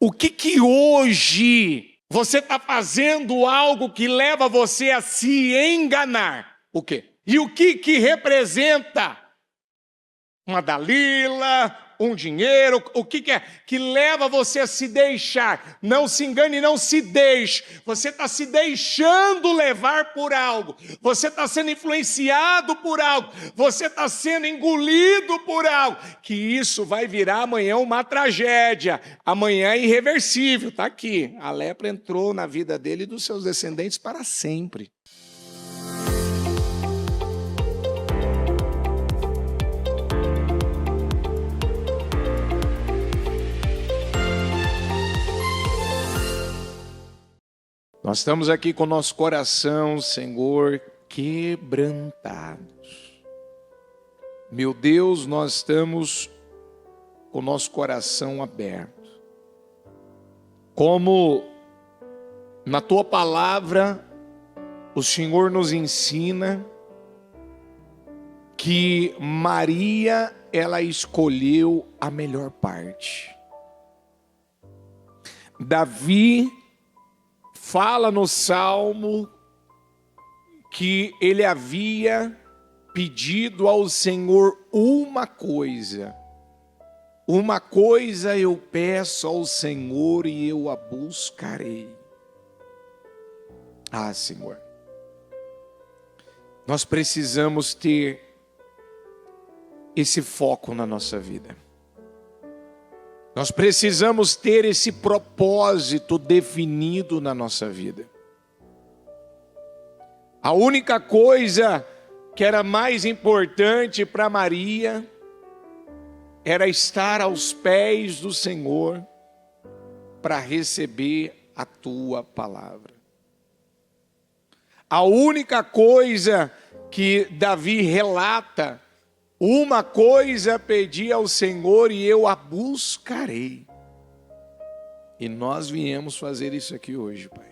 O que hoje você está fazendo algo que leva você a se enganar? O quê? E o que representa uma Dalila, um dinheiro? O que é que leva você a se deixar? Não se engane, não se deixe. Você está se deixando levar por algo. Você está sendo influenciado por algo. Você está sendo engolido por algo. Que isso vai virar amanhã uma tragédia. Amanhã é irreversível. Está aqui. A lepra entrou na vida dele e dos seus descendentes para sempre. Nós estamos aqui com o nosso coração, Senhor, quebrantados. Meu Deus, nós estamos com o nosso coração aberto. Como na Tua palavra, o Senhor nos ensina que Maria, ela escolheu a melhor parte. Davi fala no Salmo que ele havia pedido ao Senhor uma coisa. Uma coisa eu peço ao Senhor e eu a buscarei. Ah, Senhor, nós precisamos ter esse foco na nossa vida. Nós precisamos ter esse propósito definido na nossa vida. A única coisa que era mais importante para Maria era estar aos pés do Senhor para receber a Tua palavra. A única coisa que Davi relata, uma coisa pedi ao Senhor e eu a buscarei. E nós viemos fazer isso aqui hoje, Pai.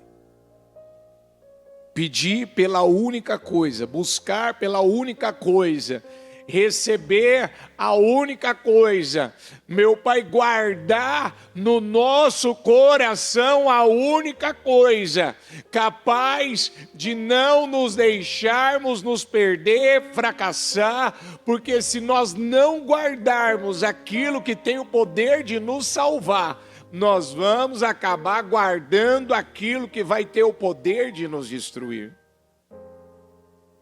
Pedir pela única coisa, buscar pela única coisa, receber a única coisa. Meu Pai, guardar no nosso coração a única coisa, capaz de não nos deixarmos nos perder, fracassar, porque se nós não guardarmos aquilo que tem o poder de nos salvar, nós vamos acabar guardando aquilo que vai ter o poder de nos destruir.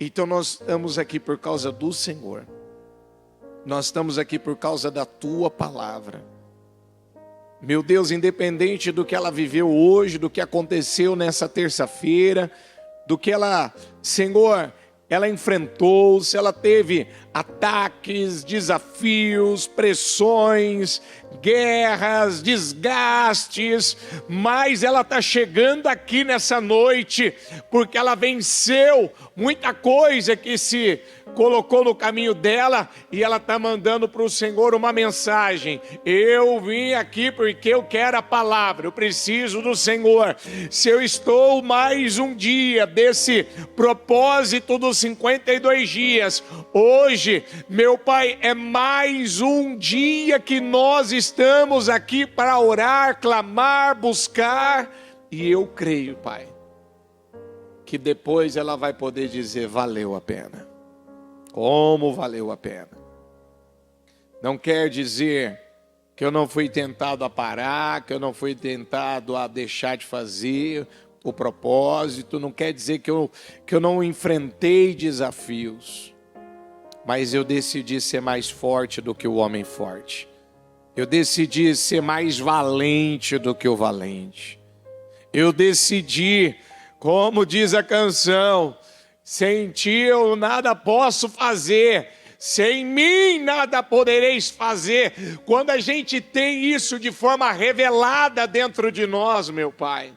Então nós estamos aqui por causa do Senhor. Nós estamos aqui por causa da Tua palavra. Meu Deus, independente do que ela viveu hoje, do que aconteceu nessa terça-feira, do que ela, Senhor, ela enfrentou, se ela teve ataques, desafios, pressões, guerras, desgastes, mas ela está chegando aqui nessa noite, porque ela venceu muita coisa que se colocou no caminho dela, e ela está mandando para o Senhor uma mensagem: eu vim aqui porque eu quero a palavra, eu preciso do Senhor. Se eu estou mais um dia desse propósito dos 52 dias, hoje, meu Pai, é mais um dia que nós estamos aqui para orar, clamar, buscar, e eu creio, Pai, que depois ela vai poder dizer: valeu a pena. Como valeu a pena. Não quer dizer que eu não fui tentado a parar, que eu não fui tentado a deixar de fazer o propósito, não quer dizer que eu não enfrentei desafios, mas eu decidi ser mais forte do que o homem forte. Eu decidi ser mais valente do que o valente. Eu decidi, como diz a canção, sem ti eu nada posso fazer, sem mim nada podereis fazer. Quando a gente tem isso de forma revelada dentro de nós, meu Pai,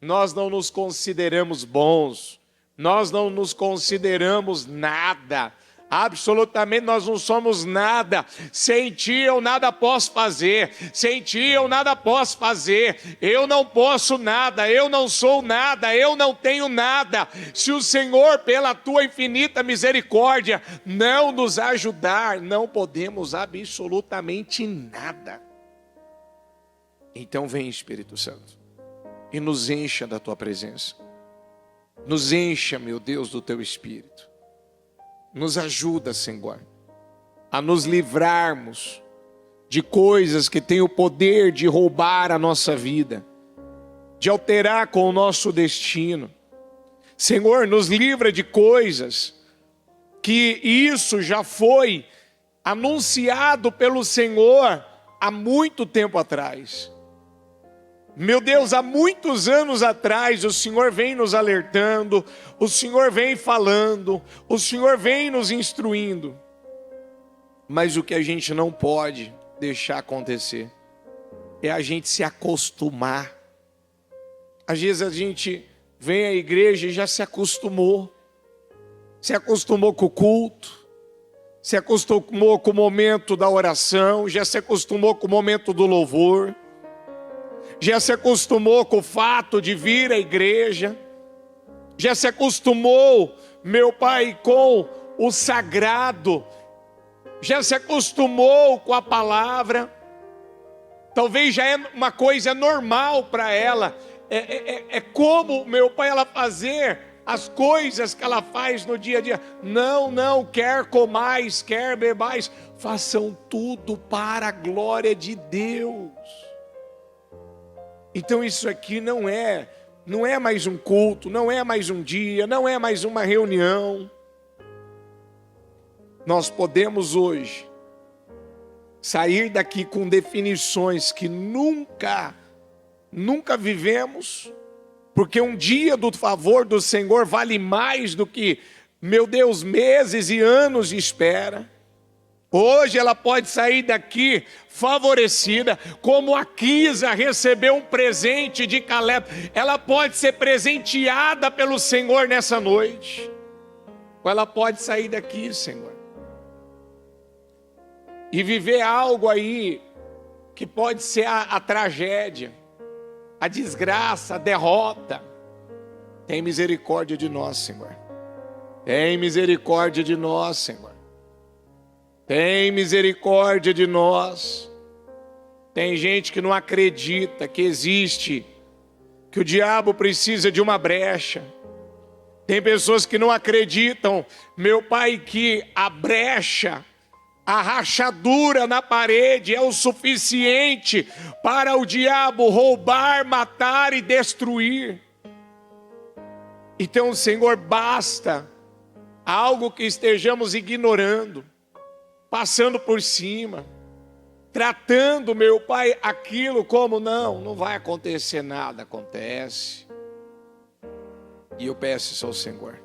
nós não nos consideramos bons, nós não nos consideramos nada. Absolutamente nós não somos nada. Sem ti eu nada posso fazer. Sem ti eu nada posso fazer. Eu não posso nada, eu não sou nada, eu não tenho nada. Se o Senhor, pela tua infinita misericórdia, não nos ajudar, não podemos absolutamente nada. Então vem, Espírito Santo, e nos encha da tua presença. Nos encha, meu Deus, do teu Espírito. Nos ajuda, Senhor, a nos livrarmos de coisas que têm o poder de roubar a nossa vida, de alterar com o nosso destino. Senhor, nos livra de coisas que isso já foi anunciado pelo Senhor há muito tempo atrás. Meu Deus, há muitos anos atrás o Senhor vem nos alertando, o Senhor vem falando, o Senhor vem nos instruindo. Mas o que a gente não pode deixar acontecer é a gente se acostumar. Às vezes a gente vem à igreja e já se acostumou com o culto, se acostumou com o momento da oração, já se acostumou com o momento do louvor, já se acostumou com o fato de vir à igreja, já se acostumou, meu Pai, com o sagrado, já se acostumou com a palavra, talvez já é uma coisa normal para ela, é como, meu Pai, ela fazer as coisas que ela faz no dia a dia. Não, quer comais, quer bebais, façam tudo para a glória de Deus. Então isso aqui não é mais um culto, não é mais um dia, não é mais uma reunião. Nós podemos hoje sair daqui com definições que nunca vivemos, porque um dia do favor do Senhor vale mais do que, meu Deus, meses e anos de espera. Hoje ela pode sair daqui favorecida, como a Quisa recebeu um presente de Caleb. Ela pode ser presenteada pelo Senhor nessa noite. Ou ela pode sair daqui, Senhor, e viver algo aí que pode ser a tragédia, a desgraça, a derrota. Tem misericórdia de nós, Senhor. Tem misericórdia de nós, Senhor. Tem misericórdia de nós. Tem gente que não acredita que existe, que o diabo precisa de uma brecha. Tem pessoas que não acreditam, meu Pai, que a brecha, a rachadura na parede é o suficiente para o diabo roubar, matar e destruir. Então, Senhor, basta algo que estejamos ignorando, passando por cima, tratando, meu Pai, aquilo como não vai acontecer nada. Acontece. E eu peço isso ao Senhor.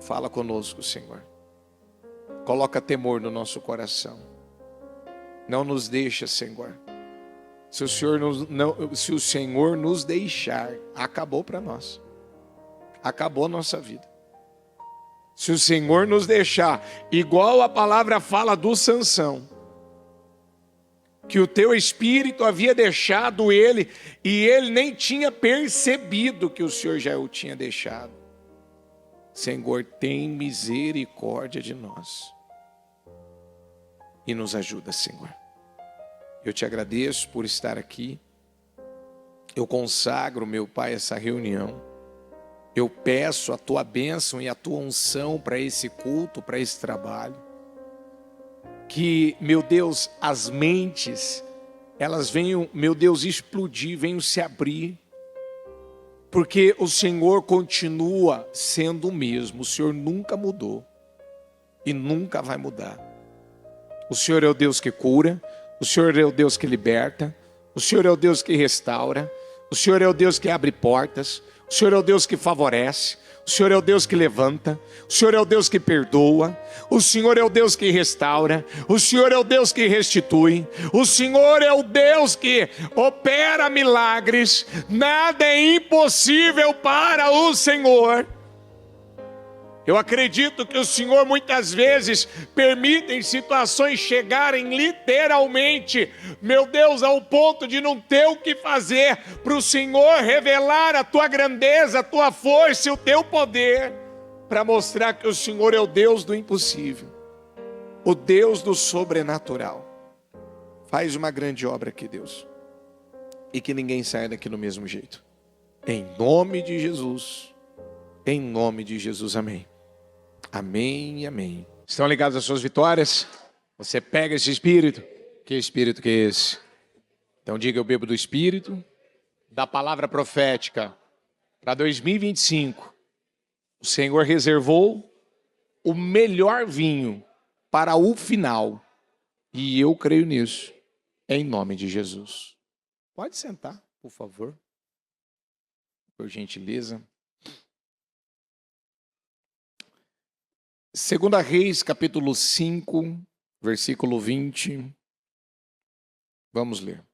Fala conosco, Senhor. Coloca temor no nosso coração. Não nos deixa, Senhor. Se o Senhor nos deixar, acabou para nós. Acabou a nossa vida. Se o Senhor nos deixar, igual a palavra fala do Sansão, que o teu espírito havia deixado ele, e ele nem tinha percebido que o Senhor já o tinha deixado. Senhor, tem misericórdia de nós e nos ajuda, Senhor. Eu te agradeço por estar aqui. Eu consagro, meu Pai, essa reunião. Eu peço a tua bênção e a tua unção para esse culto, para esse trabalho. Que, meu Deus, as mentes, elas venham, meu Deus, explodir, venham se abrir. Porque o Senhor continua sendo o mesmo. O Senhor nunca mudou e nunca vai mudar. O Senhor é o Deus que cura, o Senhor é o Deus que liberta, o Senhor é o Deus que restaura, o Senhor é o Deus que abre portas, o Senhor é o Deus que favorece, o Senhor é o Deus que levanta, o Senhor é o Deus que perdoa, o Senhor é o Deus que restaura, o Senhor é o Deus que restitui, o Senhor é o Deus que opera milagres. Nada é impossível para o Senhor. Eu acredito que o Senhor muitas vezes permite situações chegarem literalmente, meu Deus, ao ponto de não ter o que fazer, para o Senhor revelar a tua grandeza, a tua força e o teu poder, para mostrar que o Senhor é o Deus do impossível, o Deus do sobrenatural. Faz uma grande obra aqui, Deus. e que ninguém saia daqui do mesmo jeito. Em nome de Jesus. Em nome de Jesus, amém. Amém e amém. Estão ligados às suas vitórias? Você pega esse espírito. Que espírito que é esse? Então diga: eu bebo do espírito da palavra profética. Para 2025, o Senhor reservou o melhor vinho para o final. E eu creio nisso, em nome de Jesus. Pode sentar, por favor. Por gentileza. 2 Reis, capítulo 5, versículo 20. Vamos ler.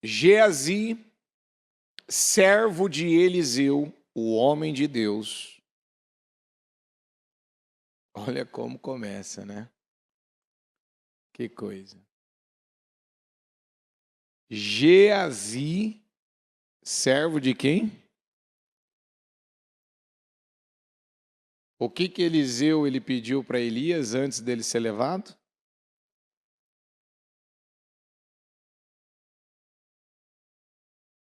Geazi, servo de Eliseu, o homem de Deus. Olha como começa, né? Que coisa. Geazi, servo de quem? O que Eliseu ele pediu para Elias antes dele ser levado?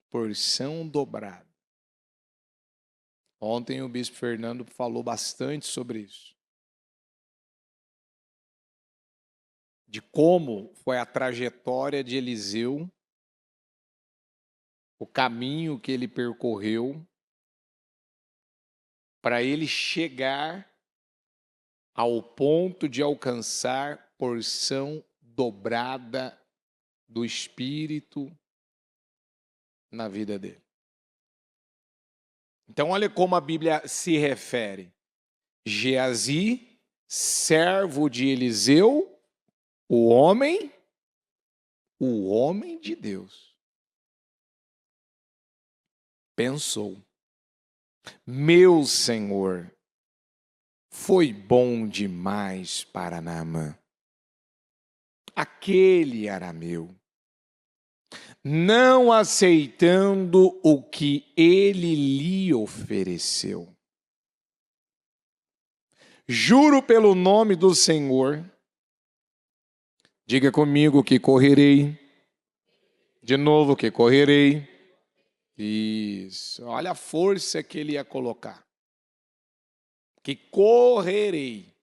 Porção dobrada. Ontem o bispo Fernando falou bastante sobre isso. De como foi a trajetória de Eliseu, o caminho que ele percorreu para ele chegar ao ponto de alcançar porção dobrada do Espírito na vida dele. Então olha como a Bíblia se refere. Geazi, servo de Eliseu, o homem de Deus, pensou: meu Senhor foi bom demais para Naamã, aquele arameu, não aceitando o que ele lhe ofereceu. Juro pelo nome do Senhor, diga comigo que correrei. De novo que correrei. Isso, olha a força que ele ia colocar. Que correrei.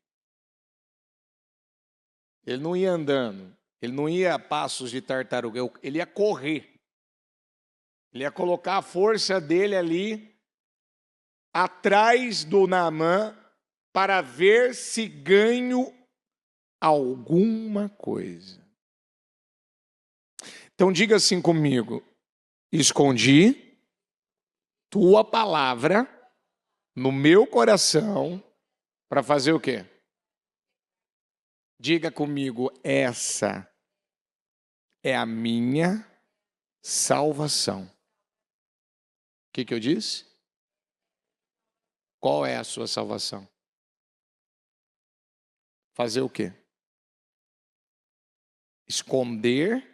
Ele não ia andando, ele não ia a passos de tartaruga, ele ia correr. Ele ia colocar a força dele ali atrás do Naamã para ver se ganho alguma coisa. Então diga assim comigo: escondi tua palavra no meu coração para fazer o quê? Diga comigo: essa é a minha salvação. O que eu disse? Qual é a sua salvação? Fazer o quê? Esconder.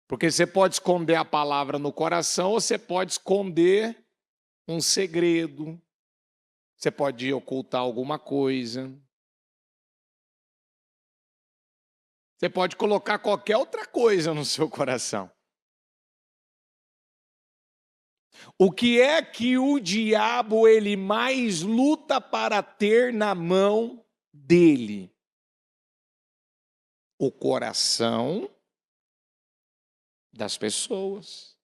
Porque você pode esconder a palavra no coração ou você pode esconder um segredo. Você pode ocultar alguma coisa. Você pode colocar qualquer outra coisa no seu coração. O que é que o diabo ele mais luta para ter na mão dele? O coração das pessoas.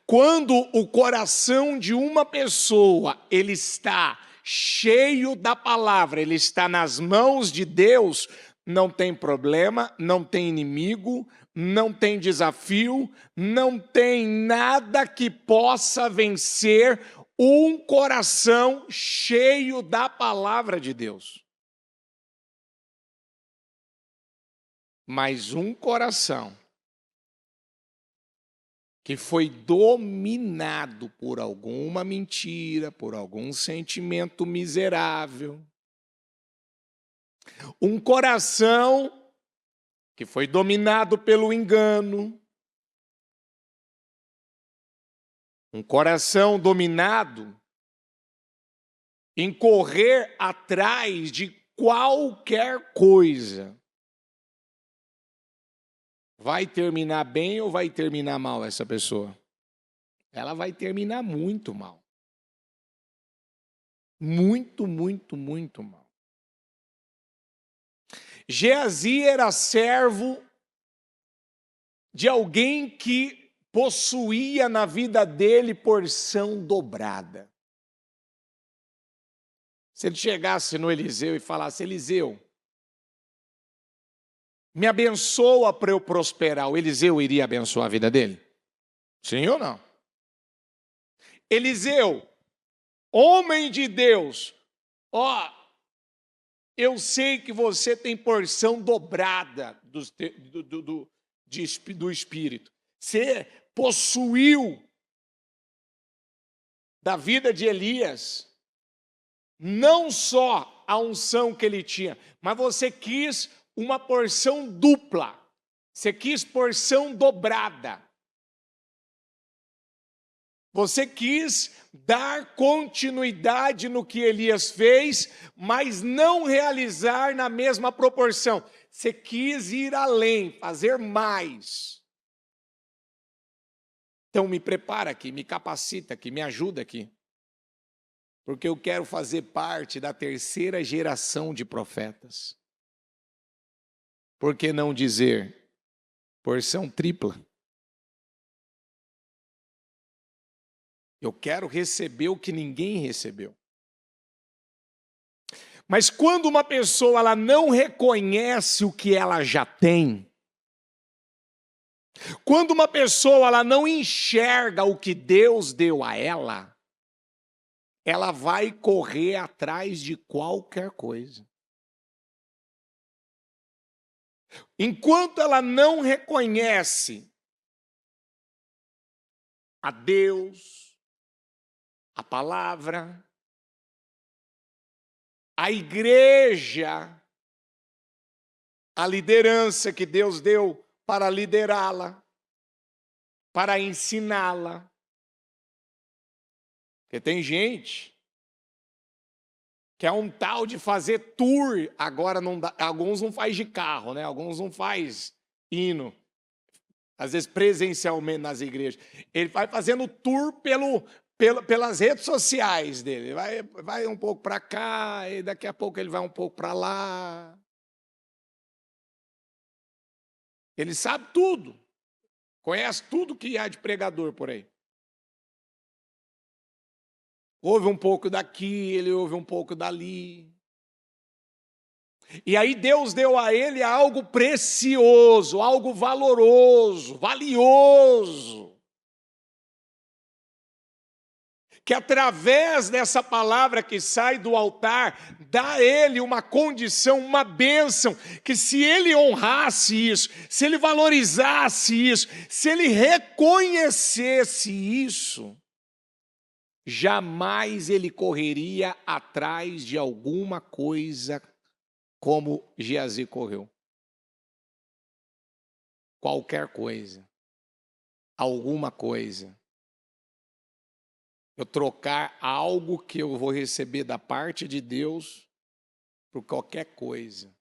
Quando o coração de uma pessoa ele está cheio da palavra, ele está nas mãos de Deus, não tem problema, não tem inimigo, não tem desafio, não tem nada que possa vencer um coração cheio da palavra de Deus. Mas um coração que foi dominado por alguma mentira, por algum sentimento miserável, um coração que foi dominado pelo engano, um coração dominado em correr atrás de qualquer coisa. Vai terminar bem ou vai terminar mal essa pessoa? Ela vai terminar muito mal. Muito, muito, muito mal. Geazi era servo de alguém que possuía na vida dele porção dobrada. Se ele chegasse no Eliseu e falasse: Eliseu, me abençoa para eu prosperar, o Eliseu iria abençoar a vida dele? Sim ou não? Eliseu, homem de Deus, ó, eu sei que você tem porção dobrada do Espírito. Você possuiu da vida de Elias não só a unção que ele tinha, mas você quis uma porção dupla. Você quis porção dobrada. Você quis dar continuidade no que Elias fez, mas não realizar na mesma proporção. Você quis ir além, fazer mais. Então me prepara aqui, me capacita aqui, me ajuda aqui. Porque eu quero fazer parte da terceira geração de profetas. Por que não dizer porção tripla? Eu quero receber o que ninguém recebeu. Mas quando uma pessoa ela não reconhece o que ela já tem, quando uma pessoa ela não enxerga o que Deus deu a ela vai correr atrás de qualquer coisa. Enquanto ela não reconhece a Deus, a palavra, a igreja, a liderança que Deus deu para liderá-la, para ensiná-la. Porque tem gente que é um tal de fazer tour, agora não dá, alguns não faz de carro, né? Alguns não faz hino, às vezes presencialmente nas igrejas. Ele vai fazendo tour pelas redes sociais dele. Vai um pouco para cá, e daqui a pouco ele vai um pouco para lá. Ele sabe tudo. Conhece tudo que há de pregador por aí. Ouve um pouco daqui, ele ouve um pouco dali. E aí Deus deu a ele algo precioso, algo valoroso, valioso. Que através dessa palavra que sai do altar, dá a ele uma condição, uma bênção, que se ele honrasse isso, se ele valorizasse isso, se ele reconhecesse isso, jamais ele correria atrás de alguma coisa como Geazi correu. Qualquer coisa, alguma coisa. Eu trocar algo que eu vou receber da parte de Deus por qualquer coisa.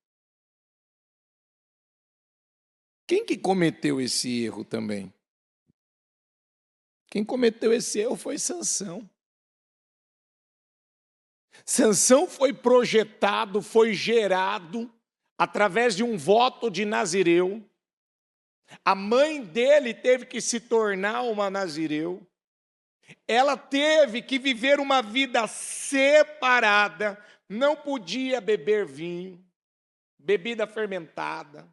Quem que cometeu esse erro também? Quem cometeu esse erro foi Sansão. Sansão foi projetado, foi gerado através de um voto de nazireu. A mãe dele teve que se tornar uma nazireu. Ela teve que viver uma vida separada, não podia beber vinho, bebida fermentada.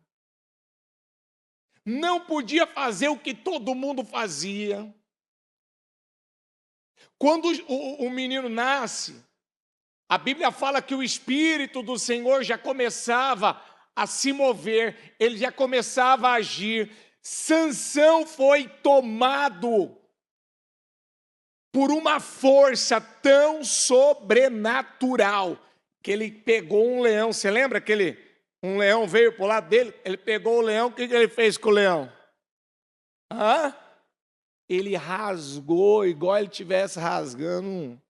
Não podia fazer o que todo mundo fazia. Quando o menino nasce, a Bíblia fala que o Espírito do Senhor já começava a se mover, ele já começava a agir. Sansão foi tomado por uma força tão sobrenatural que ele pegou um leão. Você lembra que um leão veio para o lado dele? Ele pegou o leão, o que ele fez com o leão? Ele rasgou igual ele estivesse rasgando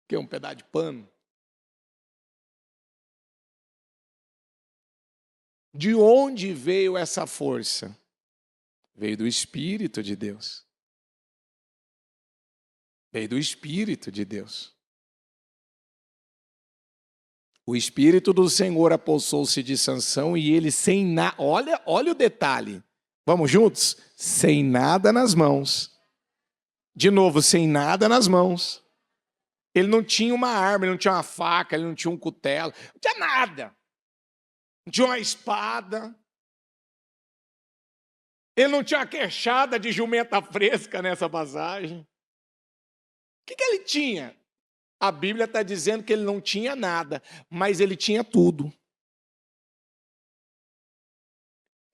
Que é um pedaço de pano. De onde veio essa força? Veio do Espírito de Deus. Veio do Espírito de Deus. O Espírito do Senhor apossou-se de Sansão e ele sem nada, olha o detalhe. Vamos juntos? Sem nada nas mãos. De novo, sem nada nas mãos. Ele não tinha uma arma, ele não tinha uma faca, ele não tinha um cutelo, não tinha nada. Não tinha uma espada. Ele não tinha uma queixada de jumenta fresca nessa passagem. O que ele tinha? A Bíblia está dizendo que ele não tinha nada, mas ele tinha tudo.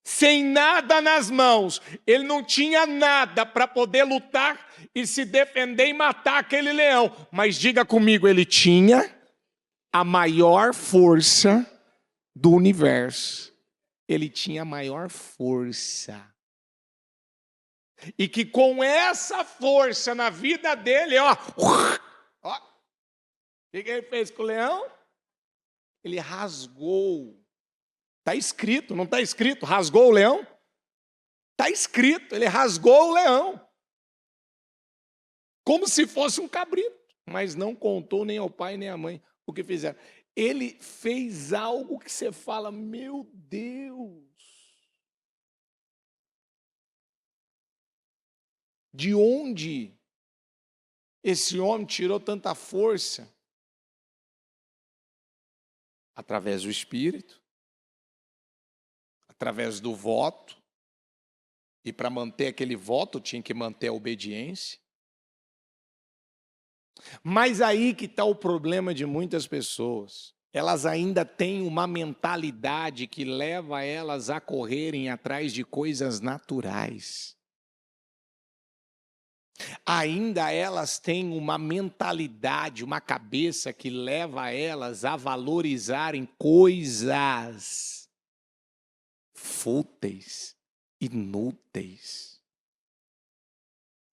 Sem nada nas mãos, ele não tinha nada para poder lutar e se defender e matar aquele leão. Mas diga comigo, ele tinha a maior força do universo. Ele tinha a maior força. E que com essa força na vida dele, ó, o que ele fez com o leão? Ele rasgou. Está escrito, não está escrito? Rasgou o leão? Está escrito, ele rasgou o leão. Como se fosse um cabrito. Mas não contou nem ao pai nem à mãe o que fizeram. Ele fez algo que você fala, meu Deus. De onde esse homem tirou tanta força? Através do Espírito, através do voto, e para manter aquele voto tinha que manter a obediência. Mas aí que está o problema de muitas pessoas. Elas ainda têm uma mentalidade que leva elas a correrem atrás de coisas naturais. Ainda elas têm uma mentalidade, uma cabeça que leva elas a valorizarem coisas fúteis, inúteis,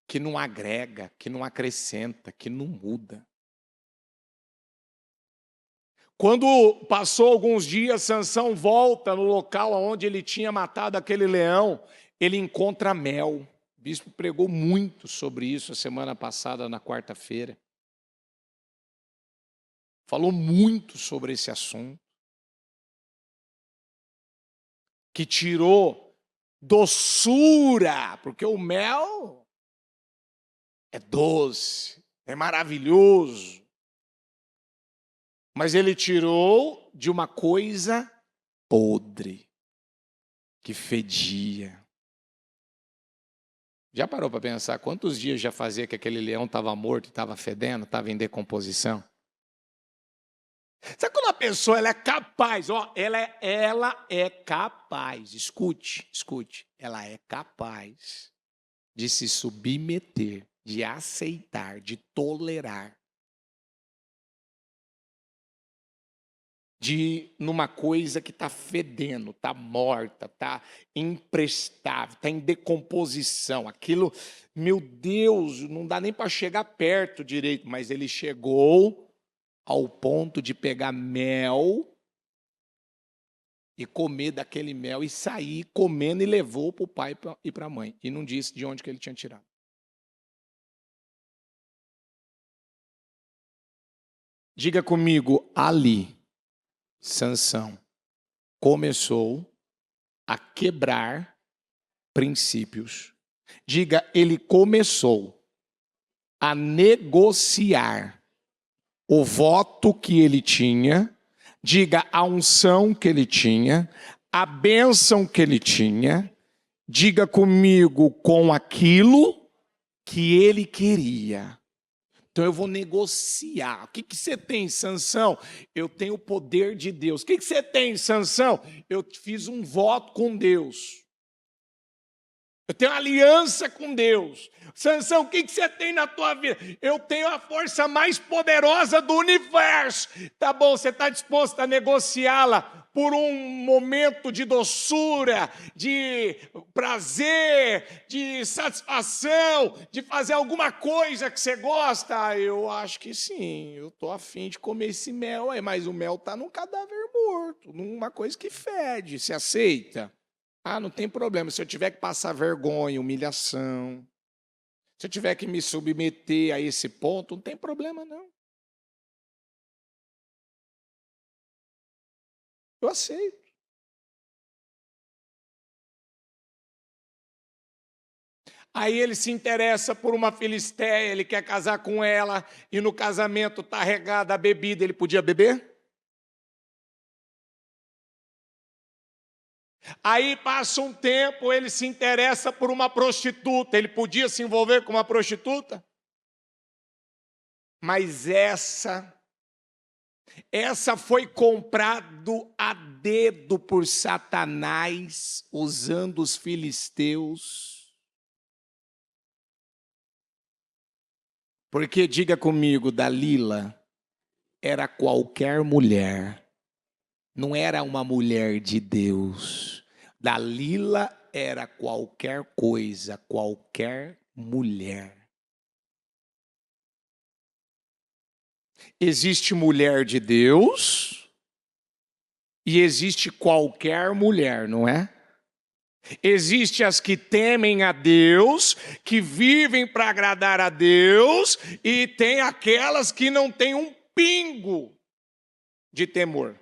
que não agrega, que não acrescenta, que não muda. Quando passou alguns dias, Sansão volta no local onde ele tinha matado aquele leão, ele encontra mel. O bispo pregou muito sobre isso a semana passada, na quarta-feira. Falou muito sobre esse assunto. Que tirou doçura, porque o mel é doce, é maravilhoso. Mas ele tirou de uma coisa podre, que fedia. Já parou para pensar quantos dias já fazia que aquele leão estava morto, estava fedendo, estava em decomposição? Sabe quando a pessoa ela é capaz, ela é capaz, escute, ela é capaz de se submeter, de aceitar, de tolerar, de numa coisa que está fedendo, está morta, está imprestável, está em decomposição. Aquilo, meu Deus, não dá nem para chegar perto direito, mas ele chegou ao ponto de pegar mel e comer daquele mel e sair comendo e levou para o pai e para a mãe. E não disse de onde que ele tinha tirado. Diga comigo, ali, Sansão começou a quebrar princípios. Diga, ele começou a negociar o voto que ele tinha, diga a unção que ele tinha, a bênção que ele tinha, diga comigo com aquilo que ele queria. Então eu vou negociar. O que você tem, Sansão? Eu tenho o poder de Deus. O que você tem, Sansão? Eu fiz um voto com Deus. Eu tenho aliança com Deus. Sansão, o que você tem na tua vida? Eu tenho a força mais poderosa do universo. Tá bom, você está disposto a negociá-la por um momento de doçura, de prazer, de satisfação, de fazer alguma coisa que você gosta? Eu acho que sim, eu estou afim de comer esse mel aí, mas o mel está num cadáver morto, numa coisa que fede, se aceita? Ah, não tem problema, se eu tiver que passar vergonha, humilhação, se eu tiver que me submeter a esse ponto, não tem problema não. Eu aceito. Aí ele se interessa por uma filisteia, ele quer casar com ela, e no casamento está regada a bebida, ele podia beber? Aí passa um tempo, ele se interessa por uma prostituta, ele podia se envolver com uma prostituta? Mas essa foi comprado a dedo por Satanás, usando os filisteus. Porque, diga comigo, Dalila era qualquer mulher, não era uma mulher de Deus. Dalila era qualquer coisa, qualquer mulher. Existe mulher de Deus e existe qualquer mulher, não é? Existe as que temem a Deus, que vivem para agradar a Deus, e tem aquelas que não têm um pingo de temor.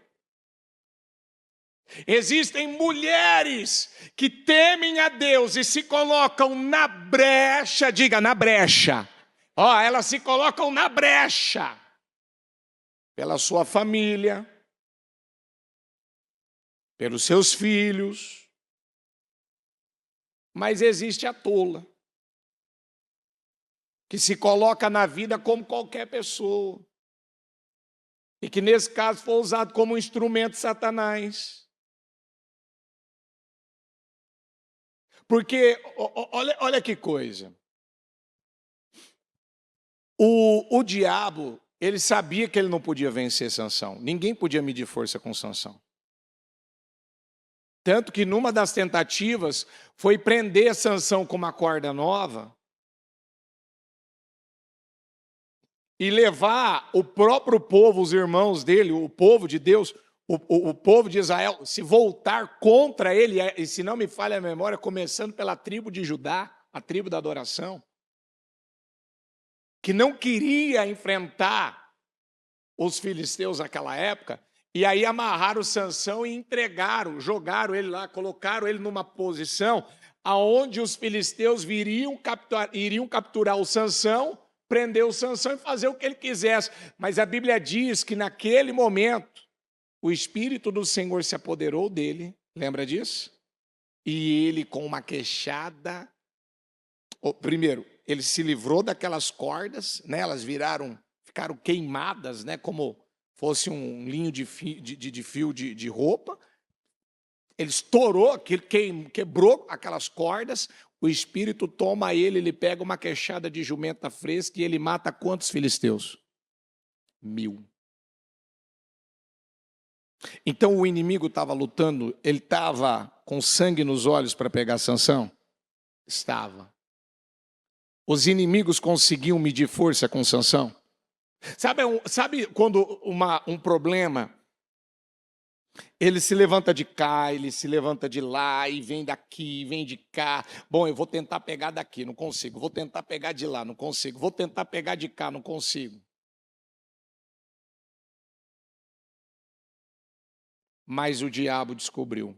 Existem mulheres que temem a Deus e se colocam na brecha, diga na brecha. Ó, elas se colocam na brecha pela sua família, pelos seus filhos. Mas existe a tola, que se coloca na vida como qualquer pessoa, e que nesse caso foi usado como um instrumento de Satanás. Porque, olha que coisa, o diabo, ele sabia que ele não podia vencer Sansão, ninguém podia medir força com Sansão. Tanto que numa das tentativas foi prender Sansão com uma corda nova e levar o próprio povo, os irmãos dele, o povo de Deus, o povo de Israel, se voltar contra ele, e se não me falha a memória, começando pela tribo de Judá, a tribo da adoração, que não queria enfrentar os filisteus naquela época. E aí amarraram Sansão e entregaram, jogaram ele lá, colocaram ele numa posição aonde os filisteus iriam capturar o Sansão, prender o Sansão e fazer o que ele quisesse. Mas a Bíblia diz que naquele momento o Espírito do Senhor se apoderou dele, lembra disso? E ele com uma queixada, primeiro, ele se livrou daquelas cordas, né? Elas ficaram queimadas, né? Como fosse um linho de fio de roupa. Ele estourou, quebrou aquelas cordas, o Espírito toma ele pega uma queixada de jumenta fresca e ele mata quantos filisteus? 1000. Então o inimigo estava lutando, ele estava com sangue nos olhos para pegar Sansão? Estava. Os inimigos conseguiam medir força com Sansão? Sabe quando um problema, ele se levanta de cá, ele se levanta de lá, e vem daqui, vem de cá. Bom, eu vou tentar pegar daqui, não consigo. Vou tentar pegar de lá, não consigo. Vou tentar pegar de cá, não consigo. Mas o diabo descobriu.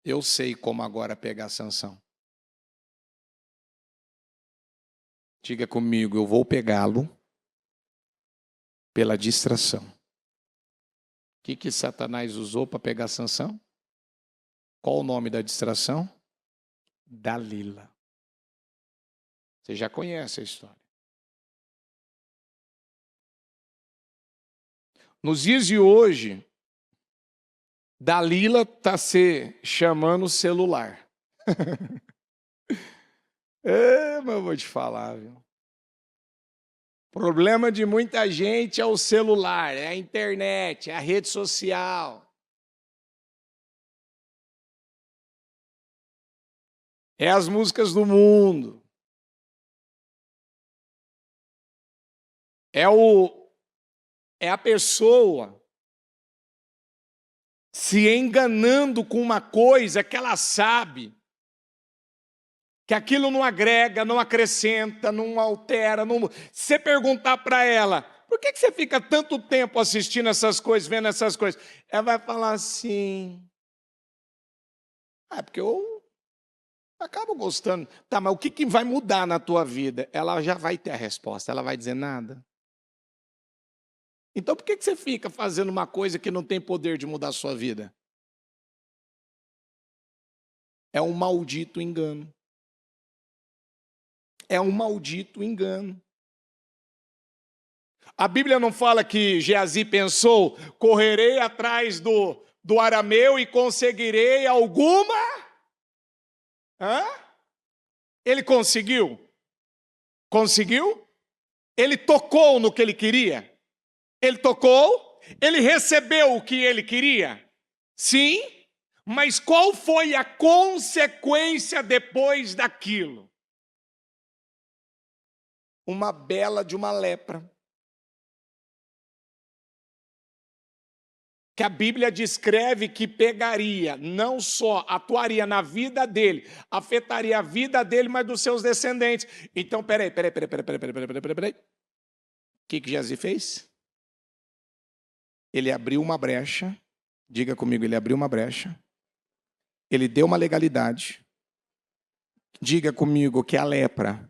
Eu sei como agora pegar Sansão. Diga comigo, eu vou pegá-lo pela distração. O que Satanás usou para pegar Sansão? Qual o nome da distração? Dalila. Você já conhece a história. Nos dias de hoje, Dalila está se chamando celular. Mas eu vou te falar, viu? O problema de muita gente é o celular, é a internet, é a rede social. É as músicas do mundo. É a pessoa se enganando com uma coisa que ela sabe que aquilo não agrega, não acrescenta, não altera. Não... Se você perguntar para ela, por que você fica tanto tempo assistindo essas coisas, vendo essas coisas? Ela vai falar assim, porque eu acabo gostando. Tá, mas o que vai mudar na tua vida? Ela já vai ter a resposta, ela vai dizer nada. Então por que você fica fazendo uma coisa que não tem poder de mudar a sua vida? É um maldito engano. É um maldito engano. A Bíblia não fala que Geazi pensou, correrei atrás do arameu e conseguirei alguma? Ele conseguiu? Conseguiu? Ele tocou no que ele queria? Ele tocou? Ele recebeu o que ele queria? Sim, mas qual foi a consequência depois daquilo? Uma bela de uma lepra. Que a Bíblia descreve que pegaria, não só atuaria na vida dele, afetaria a vida dele, mas dos seus descendentes. Então, peraí. O que Geazi fez? Ele abriu uma brecha, diga comigo, ele abriu uma brecha. Ele deu uma legalidade. Diga comigo que a lepra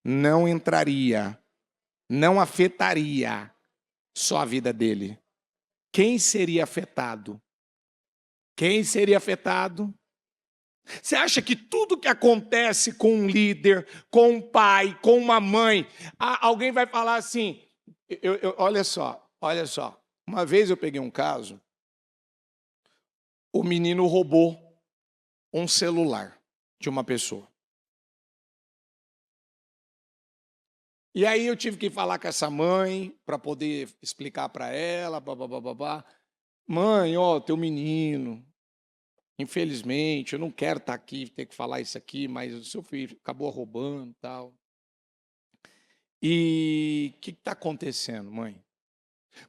não entraria, não afetaria só a vida dele. Quem seria afetado? Quem seria afetado? Você acha que tudo que acontece com um líder, com um pai, com uma mãe, alguém vai falar assim, olha só. Uma vez eu peguei um caso, o menino roubou um celular de uma pessoa. E aí eu tive que falar com essa mãe para poder explicar para ela, mãe, teu menino, infelizmente, eu não quero estar aqui, ter que falar isso aqui, mas o seu filho acabou roubando e tal. E o que está acontecendo, mãe?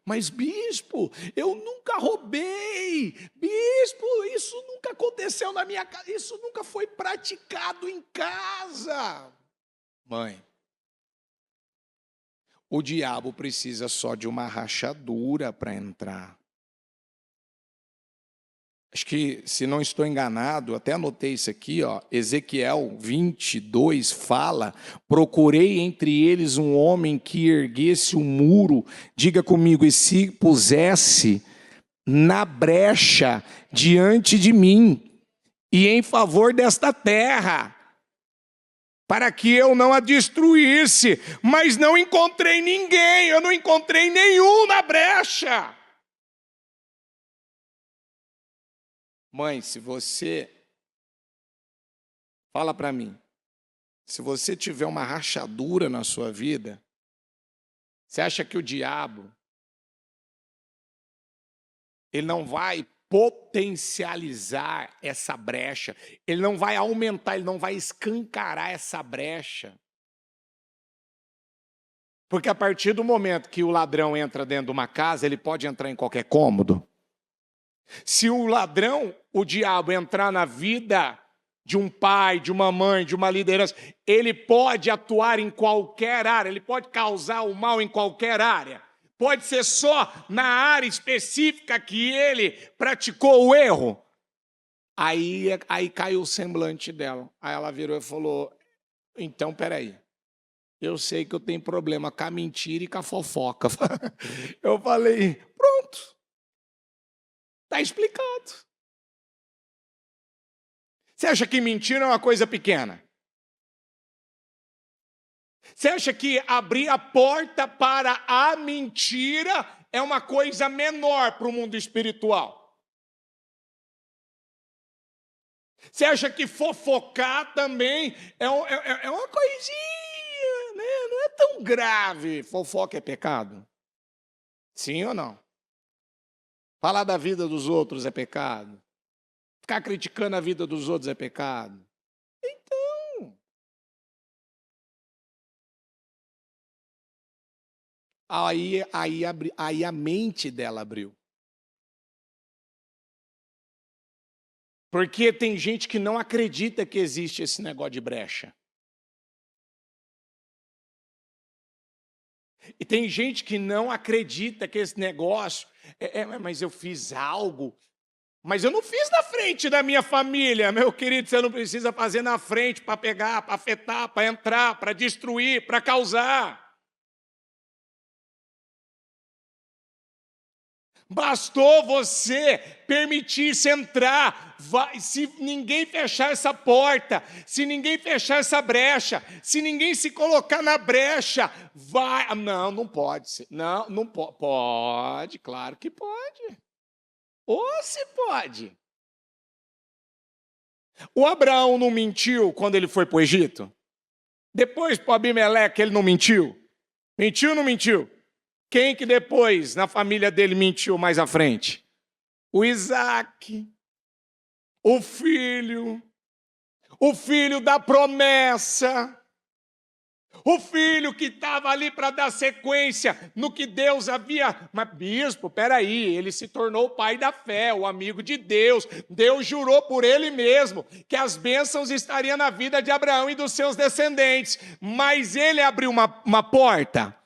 Mas, bispo, eu nunca roubei. Bispo, isso nunca aconteceu na minha casa. Isso nunca foi praticado em casa. Mãe, o diabo precisa só de uma rachadura para entrar. Acho que, se não estou enganado, até anotei isso aqui, Ezequiel 22 fala, procurei entre eles um homem que erguesse um muro, diga comigo, e se pusesse na brecha diante de mim, e em favor desta terra, para que eu não a destruísse, mas não encontrei ninguém, eu não encontrei nenhum na brecha. Mãe, se você, fala para mim, se você tiver uma rachadura na sua vida, você acha que o diabo, ele não vai potencializar essa brecha, ele não vai aumentar, ele não vai escancarar essa brecha? Porque a partir do momento que o ladrão entra dentro de uma casa, ele pode entrar em qualquer cômodo. Se o ladrão, o diabo, entrar na vida de um pai, de uma mãe, de uma liderança, ele pode atuar em qualquer área, ele pode causar o mal em qualquer área. Pode ser só na área específica que ele praticou o erro. Aí caiu o semblante dela. Aí ela virou e falou, então, peraí, eu sei que eu tenho problema com a mentira e com a fofoca. Eu falei, pronto. Está explicado. Você acha que mentira é uma coisa pequena? Você acha que abrir a porta para a mentira é uma coisa menor para o mundo espiritual? Você acha que fofocar também é uma coisinha, né? Não é tão grave. Fofoca é pecado? Sim ou não? Falar da vida dos outros é pecado? Ficar criticando a vida dos outros é pecado? Então, aí a mente dela abriu. Porque tem gente que não acredita que existe esse negócio de brecha. E tem gente que não acredita que esse negócio... mas eu fiz algo... Mas eu não fiz na frente da minha família, meu querido. Você não precisa fazer na frente para pegar, para afetar, para entrar, para destruir, para causar. Bastou você permitir-se entrar. Se ninguém fechar essa porta, se ninguém fechar essa brecha, se ninguém se colocar na brecha, vai... Não pode ser. Não pode. Pode, claro que pode. Ou se pode. O Abraão não mentiu quando ele foi para o Egito? Depois para o Abimeleque ele não mentiu? Mentiu ou não mentiu? Quem que depois na família dele mentiu mais à frente? O Isaac, o filho da promessa. O filho que estava ali para dar sequência no que Deus havia... Mas, bispo, peraí, ele se tornou o pai da fé, o amigo de Deus. Deus jurou por ele mesmo que as bênçãos estariam na vida de Abraão e dos seus descendentes. Mas ele abriu uma porta,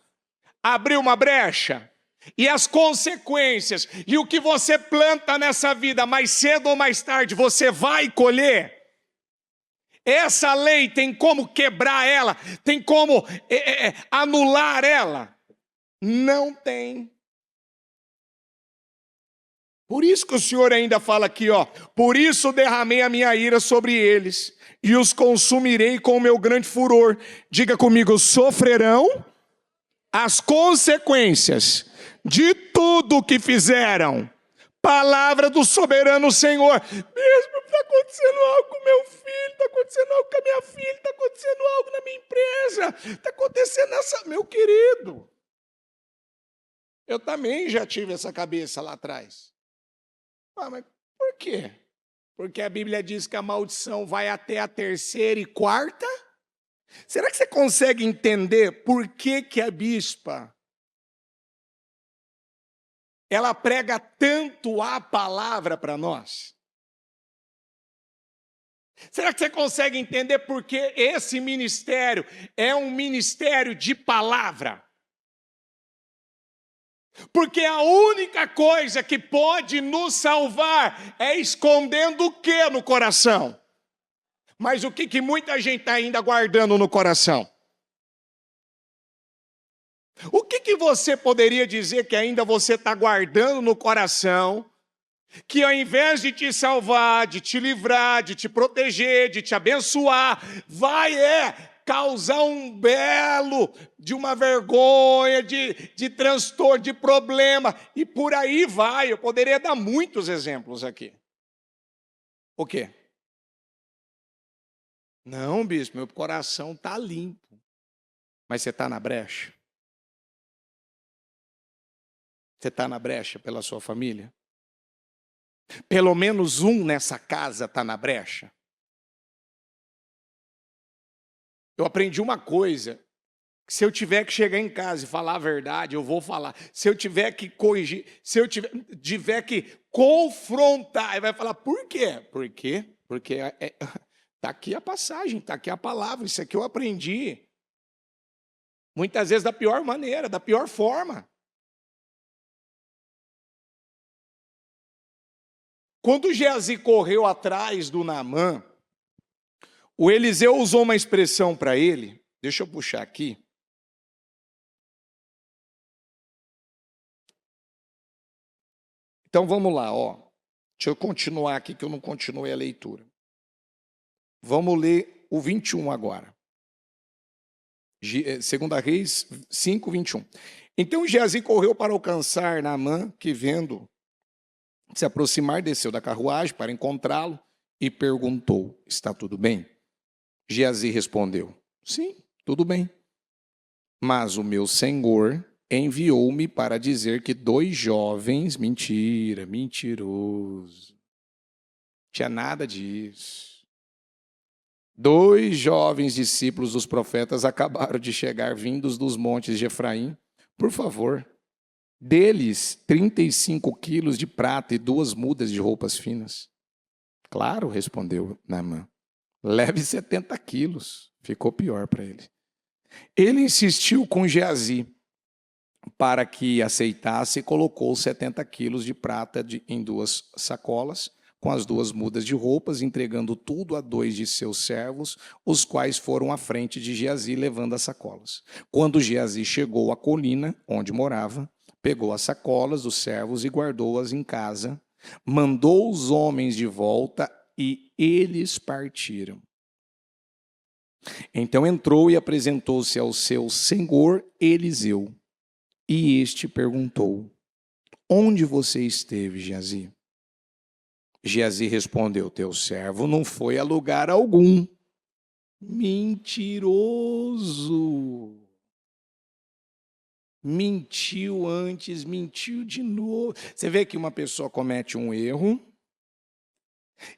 abriu uma brecha. E as consequências, e o que você planta nessa vida, mais cedo ou mais tarde, você vai colher. Essa lei tem como quebrar ela? Tem como anular ela? Não tem. Por isso que o Senhor ainda fala aqui, ó. Por isso derramei a minha ira sobre eles e os consumirei com o meu grande furor. Diga comigo, sofrerão as consequências de tudo o que fizeram. Palavra do soberano Senhor. Mesmo está acontecendo algo com meu filho, está acontecendo algo com a minha filha, está acontecendo algo na minha empresa, está acontecendo essa... Meu querido, eu também já tive essa cabeça lá atrás. Mas por quê? Porque a Bíblia diz que a maldição vai até a terceira e quarta? Será que você consegue entender por que a bispa... ela prega tanto a palavra para nós? Será que você consegue entender por que esse ministério é um ministério de palavra? Porque a única coisa que pode nos salvar é escondendo o que no coração? Mas o que muita gente está ainda guardando no coração? O que você poderia dizer que ainda você está guardando no coração, que ao invés de te salvar, de te livrar, de te proteger, de te abençoar, vai causar um belo de uma vergonha, de transtorno, de problema, e por aí vai. Eu poderia dar muitos exemplos aqui. O quê? Não, bispo, meu coração está limpo. Mas você está na brecha? Você está na brecha pela sua família? Pelo menos um nessa casa está na brecha? Eu aprendi uma coisa, que se eu tiver que chegar em casa e falar a verdade, eu vou falar. Se eu tiver que corrigir, se eu tiver que confrontar, ele vai falar, por quê? Por quê? Porque está aqui a passagem, está aqui a palavra, isso aqui eu aprendi. Muitas vezes da pior maneira, da pior forma. Quando Geazi correu atrás do Naamã, o Eliseu usou uma expressão para ele, deixa eu puxar aqui. Então vamos lá, ó. Deixa eu continuar aqui que eu não continuei a leitura. Vamos ler o 21 agora. 2 Reis 5, 21. Então Geazi correu para alcançar Naamã, que vendo se aproximar, desceu da carruagem para encontrá-lo e perguntou, está tudo bem? Geazi respondeu, sim, tudo bem. Mas o meu senhor enviou-me para dizer que 2 jovens, mentira, mentiroso, tinha nada disso. 2 jovens discípulos dos profetas acabaram de chegar vindos dos montes de Efraim. Por favor, deles 35 quilos de prata e 2 mudas de roupas finas. Claro, respondeu Naamã. Leve 70 quilos. Ficou pior para ele. Ele insistiu com Geazi para que aceitasse e colocou 70 quilos de prata em 2 sacolas, com as 2 mudas de roupas, entregando tudo a 2 de seus servos, os quais foram à frente de Geazi levando as sacolas. Quando Geazi chegou à colina onde morava, pegou as sacolas dos servos e guardou-as em casa, mandou os homens de volta e eles partiram. Então entrou e apresentou-se ao seu senhor Eliseu. E este perguntou: onde você esteve, Geazi? Geazi respondeu: teu servo não foi a lugar algum. Mentiroso. Mentiu antes, mentiu de novo. Você vê que uma pessoa comete um erro,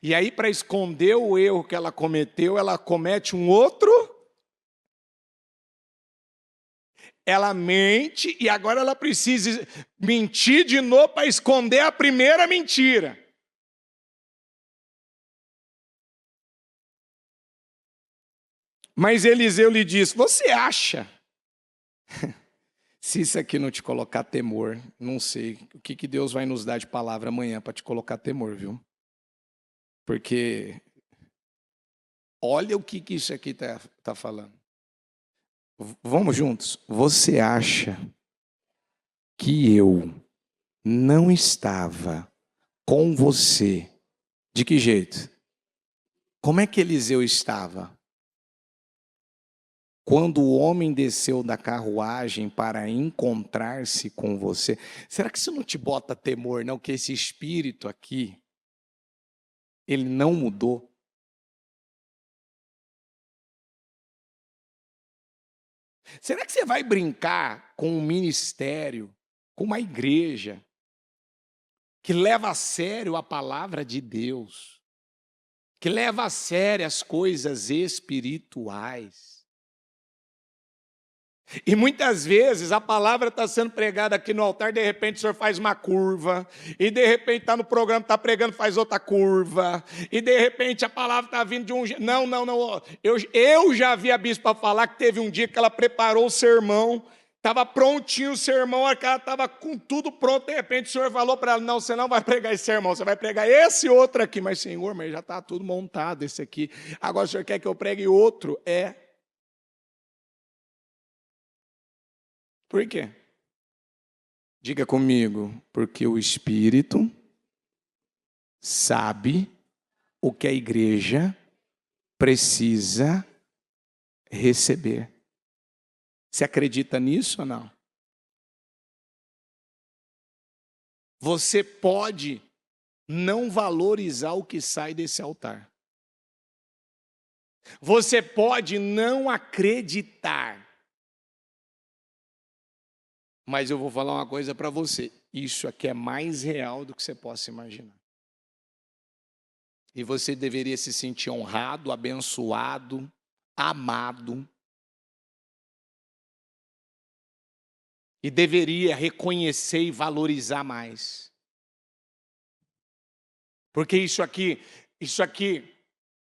e aí, para esconder o erro que ela cometeu, ela comete um outro. Ela mente e agora ela precisa mentir de novo para esconder a primeira mentira. Mas Eliseu lhe disse: você acha? Se isso aqui não te colocar temor, não sei o que Deus vai nos dar de palavra amanhã para te colocar temor, viu? Porque olha o que isso aqui tá falando. Vamos juntos. Você acha que eu não estava com você? De que jeito? Como é que Eliseu estava? Quando o homem desceu da carruagem para encontrar-se com você. Será que isso não te bota temor, não? Que esse espírito aqui, ele não mudou? Será que você vai brincar com um ministério, com uma igreja, que leva a sério a palavra de Deus, que leva a sério as coisas espirituais? E muitas vezes a palavra está sendo pregada aqui no altar, de repente o senhor faz uma curva, e de repente está no programa, está pregando, faz outra curva, e de repente a palavra está vindo de um jeito. Não. Eu já vi a bispa falar que teve um dia que ela preparou o sermão, estava prontinho o sermão, a cara estava com tudo pronto, de repente o senhor falou para ela: não, você não vai pregar esse sermão, você vai pregar esse outro aqui. Mas senhor, mas já está tudo montado esse aqui, agora o senhor quer que eu pregue outro? Por quê? Diga comigo: porque o Espírito sabe o que a igreja precisa receber. Você acredita nisso ou não? Você pode não valorizar o que sai desse altar. Você pode não acreditar. Mas eu vou falar uma coisa para você. Isso aqui é mais real do que você possa imaginar. E você deveria se sentir honrado, abençoado, amado. E deveria reconhecer e valorizar mais. Porque isso aqui,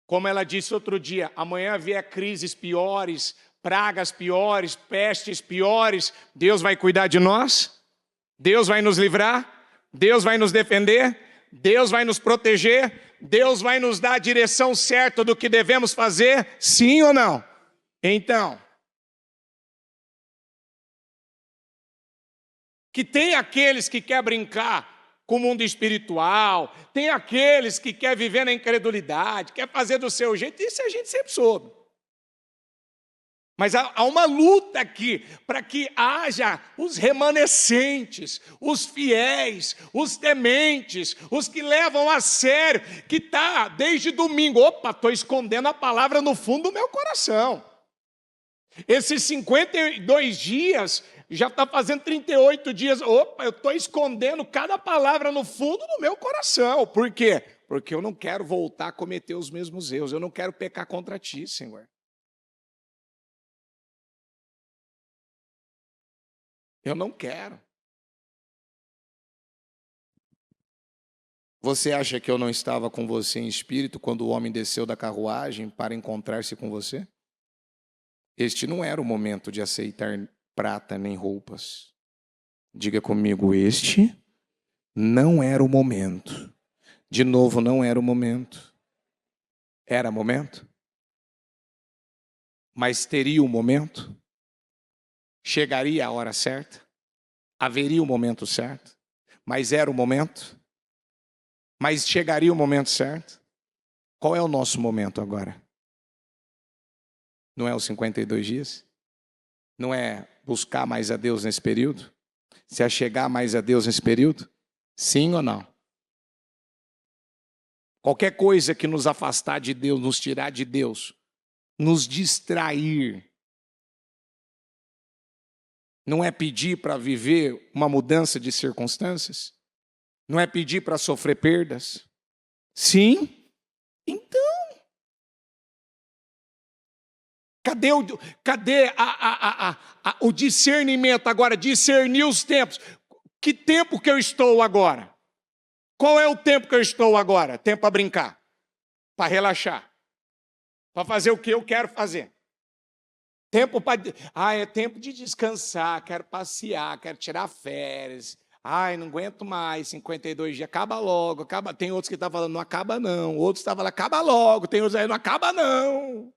como ela disse outro dia, amanhã vier crises piores, pragas piores, pestes piores, Deus vai cuidar de nós? Deus vai nos livrar? Deus vai nos defender? Deus vai nos proteger? Deus vai nos dar a direção certa do que devemos fazer? Sim ou não? Então, que tem aqueles que querem brincar com o mundo espiritual, tem aqueles que querem viver na incredulidade, quer fazer do seu jeito, isso a gente sempre soube. Mas há uma luta aqui para que haja os remanescentes, os fiéis, os tementes, os que levam a sério, que está desde domingo. Opa, estou escondendo a palavra no fundo do meu coração. Esses 52 dias já está fazendo 38 dias. Opa, eu estou escondendo cada palavra no fundo do meu coração. Por quê? Porque eu não quero voltar a cometer os mesmos erros. Eu não quero pecar contra ti, Senhor. Eu não quero. Você acha que eu não estava com você em espírito quando o homem desceu da carruagem para encontrar-se com você? Este não era o momento de aceitar prata nem roupas. Diga comigo, este não era o momento. De novo, não era o momento. Era momento? Mas teria o momento? Chegaria a hora certa? Haveria o momento certo? Mas era o momento? Mas chegaria o momento certo? Qual é o nosso momento agora? Não é os 52 dias? Não é buscar mais a Deus nesse período? Se é chegar mais a Deus nesse período? Sim ou não? Qualquer coisa que nos afastar de Deus, nos tirar de Deus, nos distrair, não é pedir para viver uma mudança de circunstâncias? Não é pedir para sofrer perdas? Sim? Então, cadê o discernimento agora? Discernir os tempos. Que tempo que eu estou agora? Qual é o tempo que eu estou agora? Tempo para brincar, para relaxar, para fazer o que eu quero fazer. Tempo para... é tempo de descansar, quero passear, quero tirar férias. Não aguento mais, 52 dias, acaba logo, acaba. Tem outros que estão falando, não acaba não. Outros estavam falando, acaba logo. Tem outros aí, não acaba não.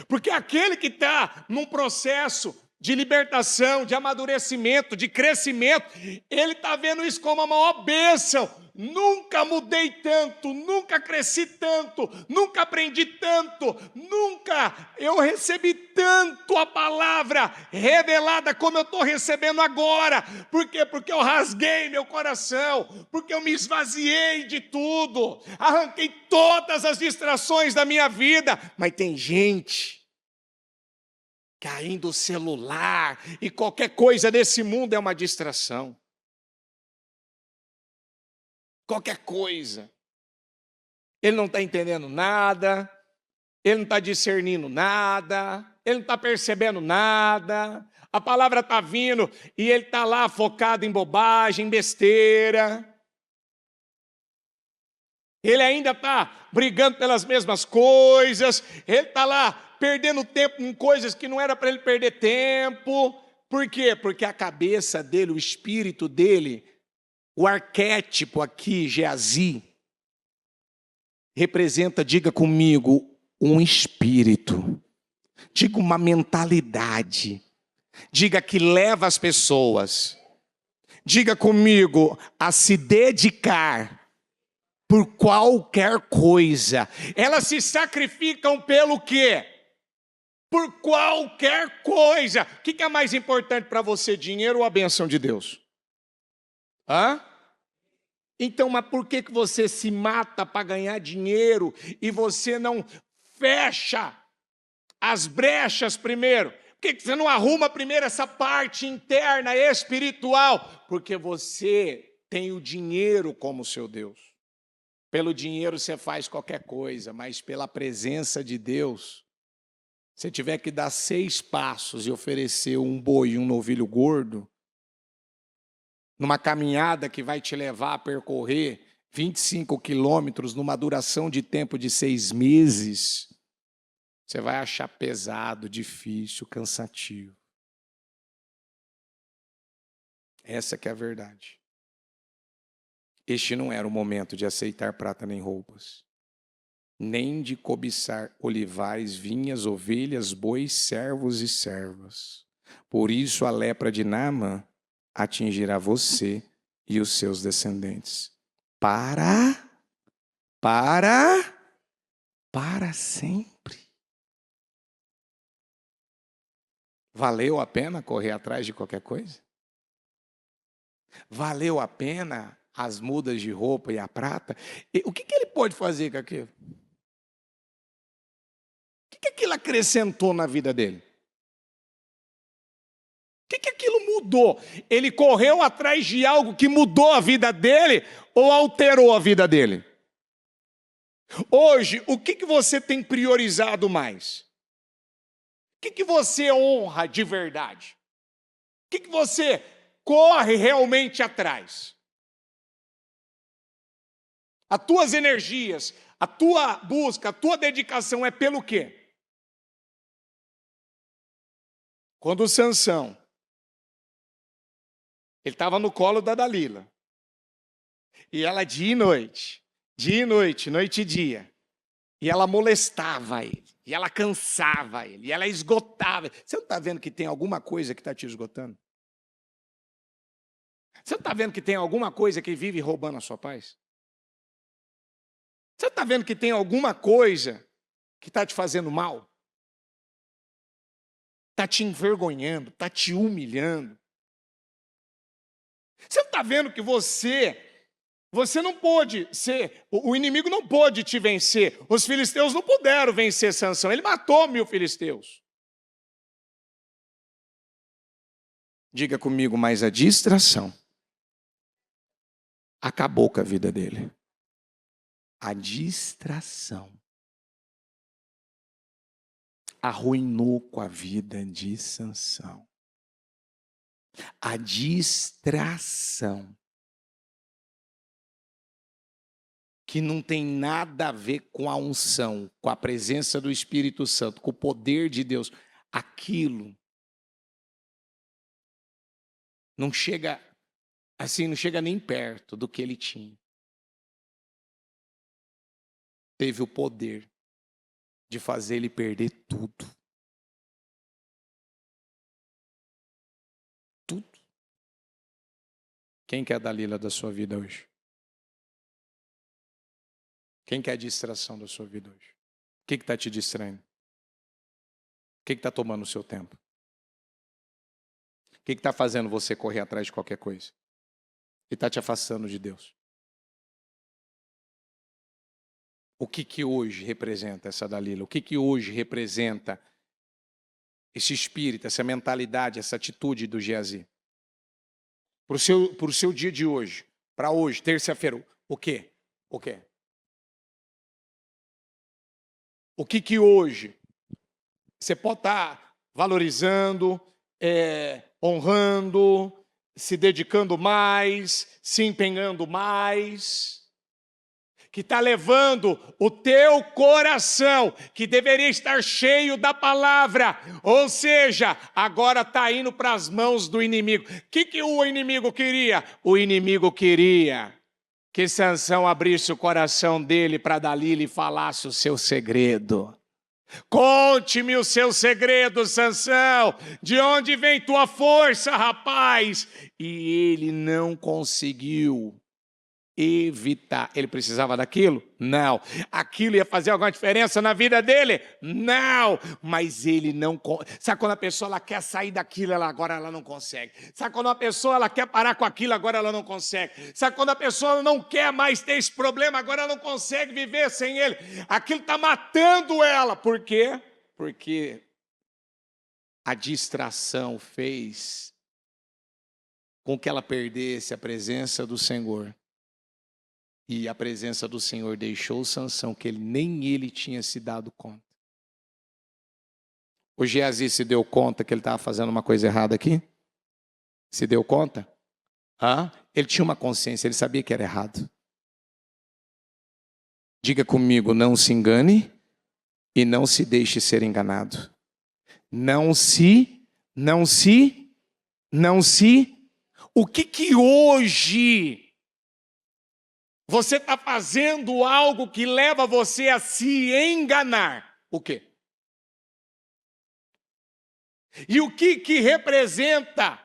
Porque aquele que está num processo de libertação, de amadurecimento, de crescimento, ele está vendo isso como a maior bênção. Nunca mudei tanto, nunca cresci tanto, nunca aprendi tanto, nunca eu recebi tanto a palavra revelada como eu estou recebendo agora. Por quê? Porque eu rasguei meu coração, porque eu me esvaziei de tudo, arranquei todas as distrações da minha vida. Mas tem gente que ainda o celular e qualquer coisa desse mundo é uma distração. Qualquer coisa. Ele não está entendendo nada, ele não está discernindo nada, ele não está percebendo nada. A palavra está vindo e ele está lá focado em bobagem, em besteira. Ele ainda está brigando pelas mesmas coisas, ele está lá perdendo tempo em coisas que não era para ele perder tempo. Por quê? Porque a cabeça dele, o espírito dele, o arquétipo aqui, Geazi, representa, diga comigo, um espírito. Diga uma mentalidade. Diga que leva as pessoas. Diga comigo, a se dedicar por qualquer coisa. Elas se sacrificam pelo quê? Por qualquer coisa. O que é mais importante para você, dinheiro ou a bênção de Deus? Então, mas por que você se mata para ganhar dinheiro e você não fecha as brechas primeiro? Por que você não arruma primeiro essa parte interna, espiritual? Porque você tem o dinheiro como seu Deus. Pelo dinheiro você faz qualquer coisa, mas pela presença de Deus, se tiver que dar 6 passos e oferecer um boi e um novilho gordo, numa caminhada que vai te levar a percorrer 25 quilômetros numa duração de tempo de 6 meses, você vai achar pesado, difícil, cansativo. Essa que é a verdade. Este não era o momento de aceitar prata nem roupas, nem de cobiçar olivares, vinhas, ovelhas, bois, servos e servas. Por isso a lepra de Naamã atingirá você e os seus descendentes. Para sempre. Valeu a pena correr atrás de qualquer coisa? Valeu a pena as mudas de roupa e a prata? O que ele pode fazer com aquilo? O que aquilo acrescentou na vida dele? O que aquilo mudou? Ele correu atrás de algo que mudou a vida dele ou alterou a vida dele? Hoje, o que você tem priorizado mais? O que você honra de verdade? O que você corre realmente atrás? As tuas energias, a tua busca, a tua dedicação é pelo quê? Quando Sansão, ele estava no colo da Dalila, e ela dia e noite, noite e dia, e ela molestava ele, e ela cansava ele, e ela esgotava. Você não está vendo que tem alguma coisa que está te esgotando? Você não está vendo que tem alguma coisa que vive roubando a sua paz? Você está vendo que tem alguma coisa que está te fazendo mal? Está te envergonhando, está te humilhando? Você está vendo que você não pôde ser, o inimigo não pôde te vencer. Os filisteus não puderam vencer Sansão. Ele matou 1000 filisteus. Diga comigo, mas a distração acabou com a vida dele. A distração arruinou com a vida de Sansão. A distração, que não tem nada a ver com a unção, com a presença do Espírito Santo, com o poder de Deus, aquilo não chega assim, não chega nem perto do que ele tinha. Teve o poder de fazer ele perder tudo. Tudo. Quem quer a Dalila da sua vida hoje? Quem quer a distração da sua vida hoje? O que está te distraindo? O que está tomando o seu tempo? O que está fazendo você correr atrás de qualquer coisa? E está te afastando de Deus? O que hoje representa essa Dalila? O que hoje representa esse espírito, essa mentalidade, essa atitude do Geazi? Para o seu dia de hoje, para hoje, terça-feira, o quê? O quê? O que hoje você pode estar valorizando, honrando, se dedicando mais, se empenhando mais, que está levando o teu coração, que deveria estar cheio da palavra, ou seja, agora está indo para as mãos do inimigo. O que o inimigo queria? O inimigo queria que Sansão abrisse o coração dele para Dalila e falasse o seu segredo. Conte-me o seu segredo, Sansão. De onde vem tua força, rapaz? E ele não conseguiu evitar. Ele precisava daquilo? Não. Aquilo ia fazer alguma diferença na vida dele? Não. Mas ele não... Sabe quando a pessoa ela quer sair daquilo, agora ela não consegue. Sabe quando a pessoa ela quer parar com aquilo, agora ela não consegue. Sabe quando a pessoa ela não quer mais ter esse problema, agora ela não consegue viver sem ele. Aquilo está matando ela. Por quê? Porque a distração fez com que ela perdesse a presença do Senhor. E a presença do Senhor deixou Sansão, que nem ele tinha se dado conta. O Geazi se deu conta que ele estava fazendo uma coisa errada aqui? Se deu conta? Ele tinha uma consciência, ele sabia que era errado. Diga comigo, não se engane e não se deixe ser enganado. Não se. O que hoje você está fazendo algo que leva você a se enganar? O quê? E o que representa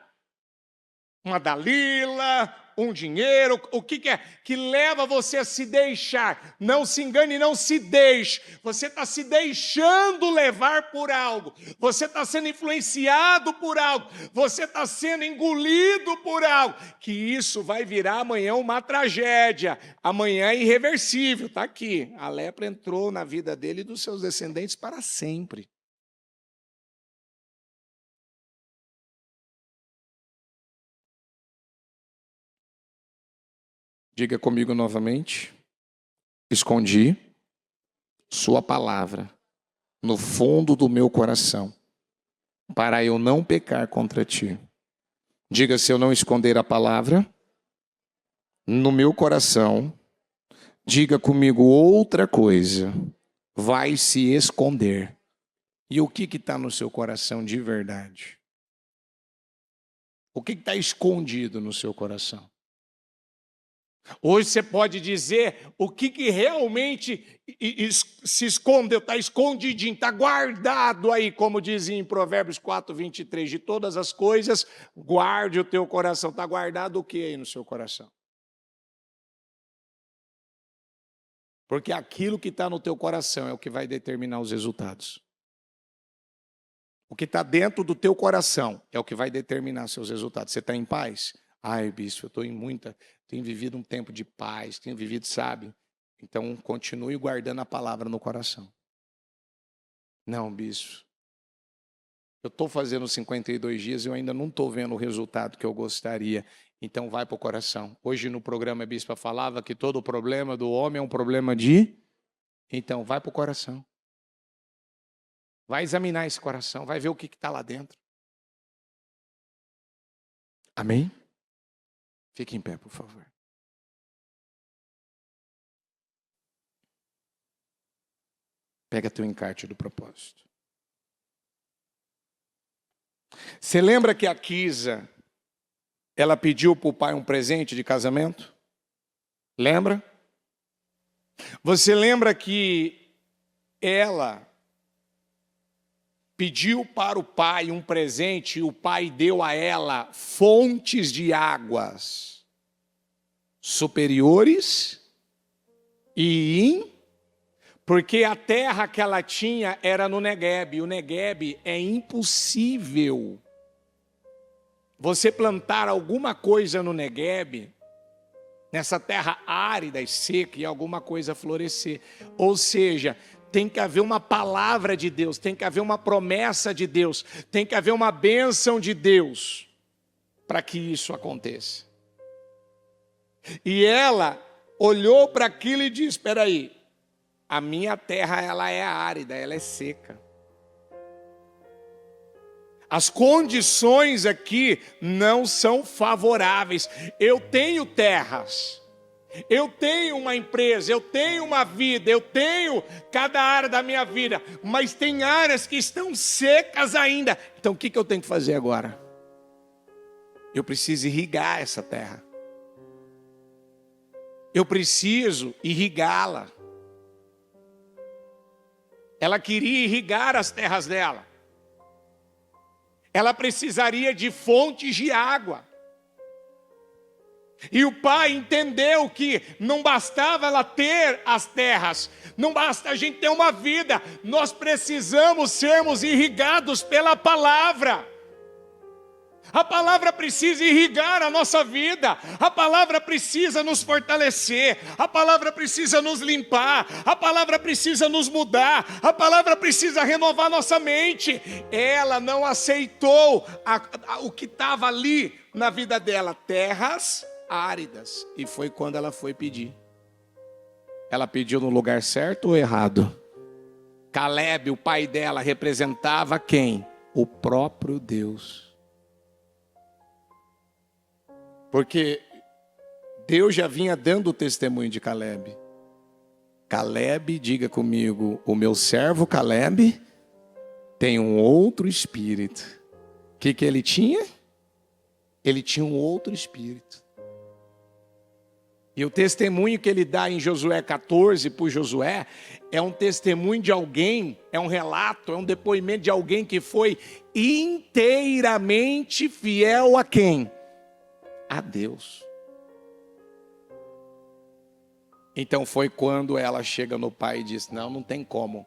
uma Dalila, um dinheiro, o que é? Que leva você a se deixar. Não se engane, não se deixe. Você está se deixando levar por algo. Você está sendo influenciado por algo. Você está sendo engolido por algo. Que isso vai virar amanhã uma tragédia. Amanhã é irreversível. Está aqui. A lepra entrou na vida dele e dos seus descendentes para sempre. Diga comigo novamente. Escondi sua palavra no fundo do meu coração, para eu não pecar contra ti. Diga: se eu não esconder a palavra no meu coração, diga comigo outra coisa, vai se esconder. E o que está no seu coração de verdade? O que está escondido no seu coração? Hoje você pode dizer o que realmente se escondeu, está escondidinho, está guardado aí, como dizem em Provérbios 4:23, de todas as coisas, guarde o teu coração. Está guardado o que aí no seu coração? Porque aquilo que está no teu coração é o que vai determinar os resultados. O que está dentro do teu coração é o que vai determinar seus resultados. Você está em paz? Ai, bispo, eu estou tenho vivido um tempo de paz, tenho vivido, sabe? Então, continue guardando a palavra no coração. Não, bispo, eu estou fazendo 52 dias e eu ainda não estou vendo o resultado que eu gostaria. Então, vai para o coração. Hoje no programa a bispa falava que todo problema do homem é um problema de... Então, vai para o coração. Vai examinar esse coração, vai ver o que está lá dentro. Amém? Fique em pé, por favor. Pega teu encarte do propósito. Você lembra que a Kisa, ela pediu para o pai um presente de casamento? Lembra? Você lembra que ela pediu para o pai um presente e o pai deu a ela fontes de águas superiores porque a terra que ela tinha era no Negueb. O Negueb é impossível você plantar alguma coisa no Negueb, nessa terra árida e seca, e alguma coisa florescer. Ou seja, tem que haver uma palavra de Deus, tem que haver uma promessa de Deus, tem que haver uma bênção de Deus para que isso aconteça. E ela olhou para aquilo e disse: espera aí, a minha terra ela é árida, ela é seca. As condições aqui não são favoráveis. Eu tenho terras, eu tenho uma empresa, eu tenho uma vida, eu tenho cada área da minha vida, mas tem áreas que estão secas ainda. Então o que eu tenho que fazer agora? Eu preciso irrigar essa terra. Eu preciso irrigá-la. Ela queria irrigar as terras dela. Ela precisaria de fontes de água. E o pai entendeu que não bastava ela ter as terras, não basta a gente ter uma vida, nós precisamos sermos irrigados pela palavra. A palavra precisa irrigar a nossa vida, a palavra precisa nos fortalecer, a palavra precisa nos limpar, a palavra precisa nos mudar, a palavra precisa renovar nossa mente. Ela não aceitou o que estava ali na vida dela, terras áridas, e foi quando ela foi pedir. Ela pediu no lugar certo ou errado? Caleb, o pai dela, representava quem? O próprio Deus. Porque Deus já vinha dando o testemunho de Caleb. Caleb, diga comigo, o meu servo Caleb tem um outro espírito. O que ele tinha? Ele tinha um outro espírito. E o testemunho que ele dá em Josué 14 por Josué é um testemunho de alguém, é um relato, é um depoimento de alguém que foi inteiramente fiel a quem? a Deus. Então foi quando ela chega no pai e diz: não tem como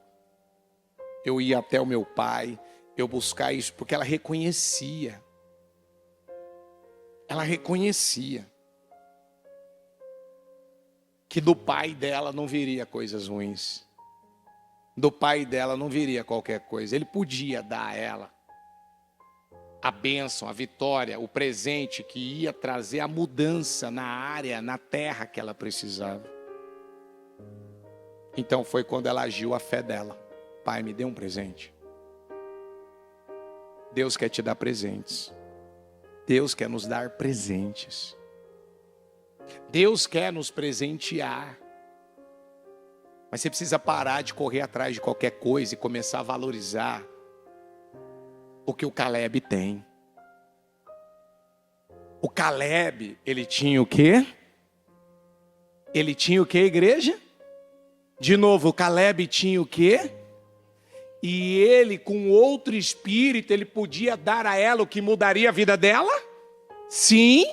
eu ir até o meu pai, eu buscar isso, porque ela reconhecia. Ela reconhecia que do pai dela não viria coisas ruins. Do pai dela não viria qualquer coisa. Ele podia dar a ela a bênção, a vitória, o presente que ia trazer a mudança na área, na terra que ela precisava. Então foi quando ela agiu a fé dela. Pai, me dê um presente. Deus quer te dar presentes. Deus quer nos dar presentes. Deus quer nos presentear. Mas você precisa parar de correr atrás de qualquer coisa e começar a valorizar o que o Caleb tem. O Caleb, ele tinha o quê? Ele tinha o quê, igreja? De novo, o Caleb tinha o quê? E ele, com outro espírito, ele podia dar a ela o que mudaria a vida dela? Sim.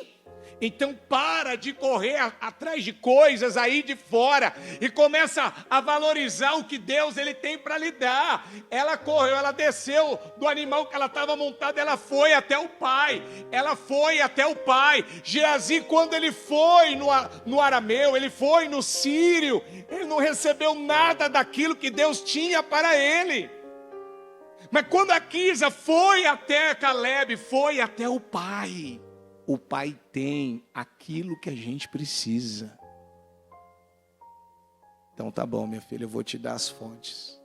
Então para de correr atrás de coisas aí de fora e começa a valorizar o que Deus ele tem para lhe dar. Ela correu, ela desceu do animal que ela estava montada, ela foi até o pai. Ela foi até o pai. Geazi, quando ele foi no arameu, ele foi no sírio, ele não recebeu nada daquilo que Deus tinha para ele. Mas quando a Quisa foi até Caleb, foi até o pai. O pai tem aquilo que a gente precisa. Então tá bom, minha filha, eu vou te dar as fontes.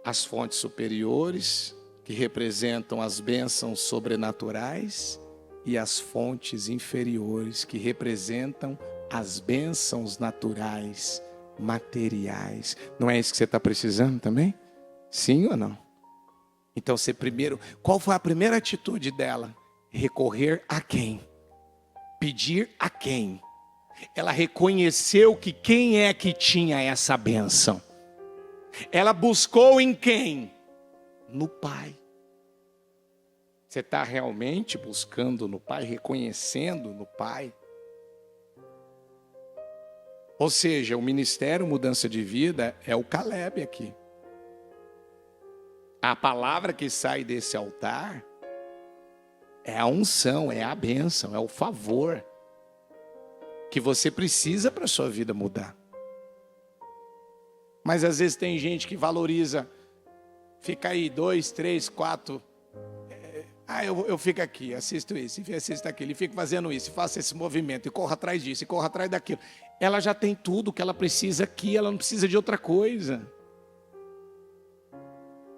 As fontes superiores, que representam as bênçãos sobrenaturais, e as fontes inferiores, que representam as bênçãos naturais, materiais. Não é isso que você está precisando também? Sim ou não? Então você primeiro, qual foi a primeira atitude dela? Recorrer a quem? Pedir a quem? Ela reconheceu que quem é que tinha essa bênção. Ela buscou em quem? No pai. Você está realmente buscando no pai, reconhecendo no pai? Ou seja, o ministério Mudança de Vida é o Caleb aqui. A palavra que sai desse altar é a unção, é a bênção, é o favor que você precisa para a sua vida mudar. Mas às vezes tem gente que valoriza, fica aí 2, 3, 4. Eu fico aqui, assisto isso, assisto aquilo, e fico fazendo isso, e faço esse movimento, e corro atrás disso, e corro atrás daquilo. Ela já tem tudo que ela precisa aqui, ela não precisa de outra coisa.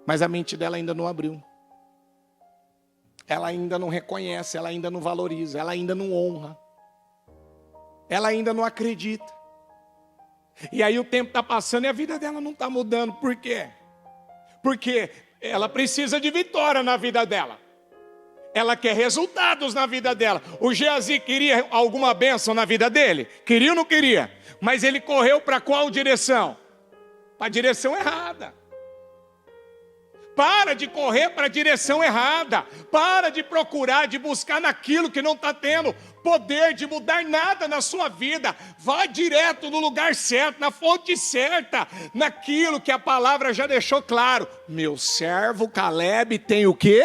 Mas a mente dela ainda não abriu. Ela ainda não reconhece, ela ainda não valoriza, ela ainda não honra. Ela ainda não acredita. E aí o tempo está passando e a vida dela não está mudando. Por quê? Porque ela precisa de vitória na vida dela. Ela quer resultados na vida dela. O Geazi queria alguma bênção na vida dele? Queria ou não queria? Mas ele correu para qual direção? Para a direção errada. Para de correr para a direção errada. Para de procurar, de buscar naquilo que não está tendo poder de mudar nada na sua vida. Vá direto no lugar certo, na fonte certa, naquilo que a palavra já deixou claro. Meu servo Caleb tem o quê?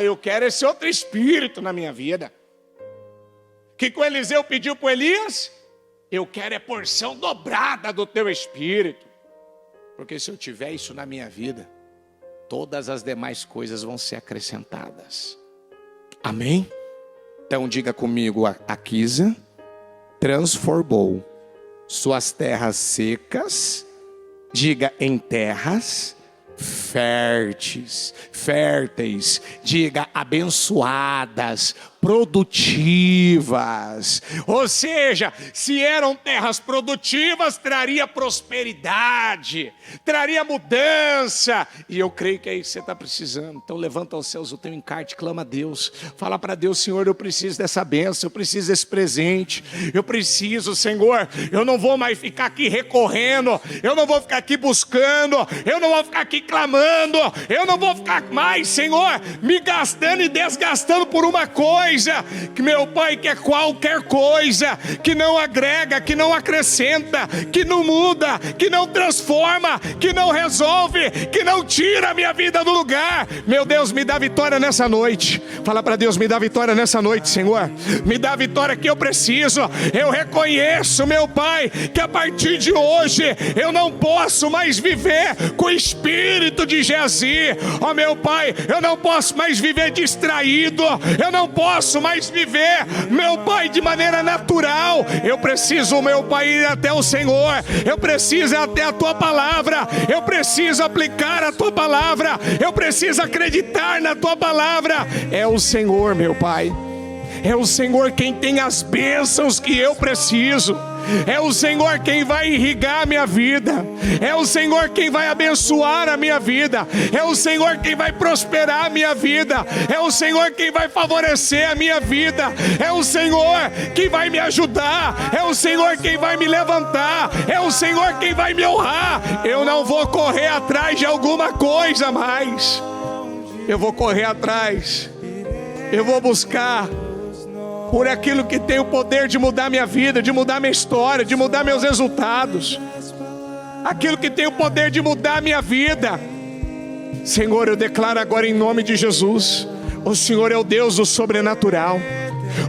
Eu quero esse outro espírito na minha vida. O que o Eliseu pediu para Elias? Eu quero porção dobrada do teu espírito. Porque se eu tiver isso na minha vida, todas as demais coisas vão ser acrescentadas. Amém? Então diga comigo, a Quisa transformou suas terras secas, diga em terras férteis, diga abençoadas, produtivas. Ou seja, se eram terras produtivas, traria prosperidade, traria mudança. E eu creio que é isso que você está precisando. Então levanta aos céus o teu encarte, clama a Deus. Fala para Deus: Senhor, eu preciso dessa bênção, eu preciso desse presente. Eu preciso, Senhor, eu não vou mais ficar aqui recorrendo, eu não vou ficar aqui buscando, eu não vou ficar aqui clamando, eu não vou ficar mais, Senhor, me gastando e desgastando por uma coisa, que meu Pai quer qualquer coisa, que não agrega, que não acrescenta, que não muda, que não transforma, que não resolve, que não tira a minha vida do lugar. Meu Deus, me dá vitória nessa noite. Fala para Deus: me dá vitória nessa noite, Senhor, me dá a vitória que eu preciso. Eu reconheço, meu Pai, que a partir de hoje eu não posso mais viver com o espírito de Geazi. Ó meu Pai, eu não posso mais viver distraído, eu não posso mais viver, meu Pai, de maneira natural. Eu preciso, meu Pai, ir até o Senhor, eu preciso ir até a Tua palavra, eu preciso aplicar a Tua palavra, eu preciso acreditar na Tua palavra. É o Senhor, meu Pai, é o Senhor quem tem as bênçãos que eu preciso. É o Senhor quem vai irrigar a minha vida, é o Senhor quem vai abençoar a minha vida, é o Senhor quem vai prosperar a minha vida, é o Senhor quem vai favorecer a minha vida, é o Senhor quem vai me ajudar, é o Senhor quem vai me levantar, é o Senhor quem vai me honrar. Eu não vou correr atrás de alguma coisa mais, eu vou correr atrás, eu vou buscar por aquilo que tem o poder de mudar minha vida, de mudar minha história, de mudar meus resultados, aquilo que tem o poder de mudar minha vida. Senhor, eu declaro agora em nome de Jesus: o Senhor é o Deus do sobrenatural.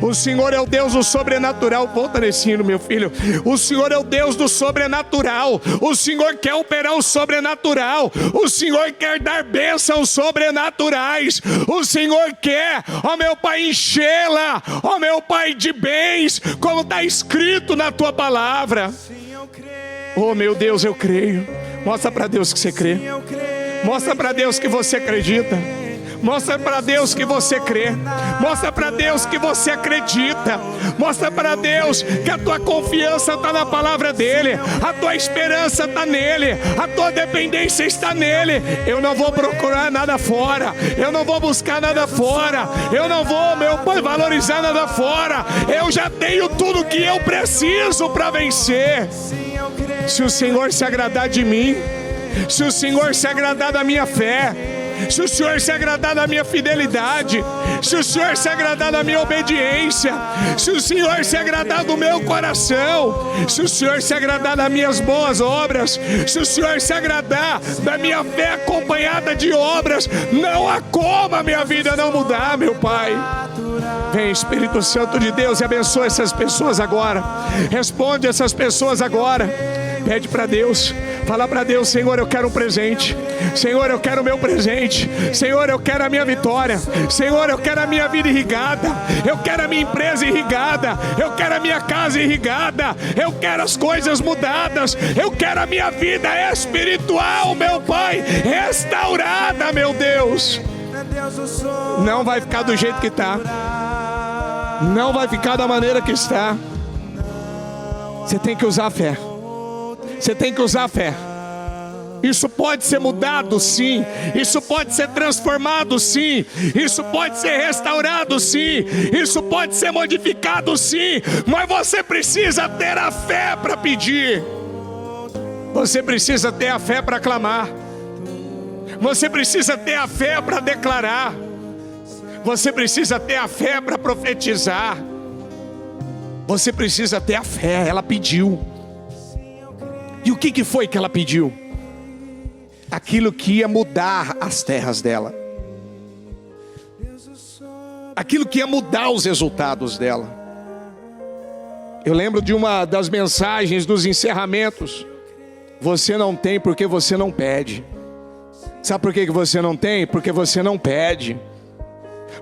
O Senhor é o Deus do sobrenatural. Volta nesse hino, meu filho. O Senhor é o Deus do sobrenatural. O Senhor quer operar o sobrenatural. O Senhor quer dar bênçãos sobrenaturais. O Senhor quer, ó meu Pai, enchê-la, ó meu Pai, de bens, como está escrito na Tua palavra. Oh meu Deus, eu creio. Mostra para Deus que você crê. Mostra para Deus que você acredita. Mostra para Deus que você crê. Mostra para Deus que você acredita. Mostra para Deus que a tua confiança está na palavra dEle, a tua esperança está nele, a tua dependência está nele. Eu não vou procurar nada fora, eu não vou buscar nada fora, eu não vou, meu Pai, valorizar nada fora. Eu já tenho tudo que eu preciso para vencer. Se o Senhor se agradar de mim, se o Senhor se agradar da minha fé, se o Senhor se agradar da minha fidelidade, se o Senhor se agradar da minha obediência, se o Senhor se agradar do meu coração, se o Senhor se agradar das minhas boas obras, se o Senhor se agradar da minha fé acompanhada de obras, não há como a minha vida não mudar, meu Pai. Vem, Espírito Santo de Deus, e abençoa essas pessoas agora. Responde essas pessoas agora. Pede para Deus, fala para Deus: Senhor, eu quero um presente. Senhor, eu quero o meu presente. Senhor, eu quero a minha vitória. Senhor, eu quero a minha vida irrigada. Eu quero a minha empresa irrigada. Eu quero a minha casa irrigada. Eu quero as coisas mudadas. Eu quero a minha vida espiritual, meu Pai, restaurada, meu Deus. Não vai ficar do jeito que está. Não vai ficar da maneira que está. Você tem que usar a fé. Você tem que usar a fé. Isso pode ser mudado, sim. Isso pode ser transformado, sim. Isso pode ser restaurado, sim. Isso pode ser modificado, sim. Mas você precisa ter a fé para pedir. Você precisa ter a fé para clamar. Você precisa ter a fé para declarar. Você precisa ter a fé para profetizar. Você precisa ter a fé. Ela pediu. E o que foi que ela pediu? Aquilo que ia mudar as terras dela. Aquilo que ia mudar os resultados dela. Eu lembro de uma das mensagens dos encerramentos. Você não tem porque você não pede. Sabe por que você não tem? Porque você não pede.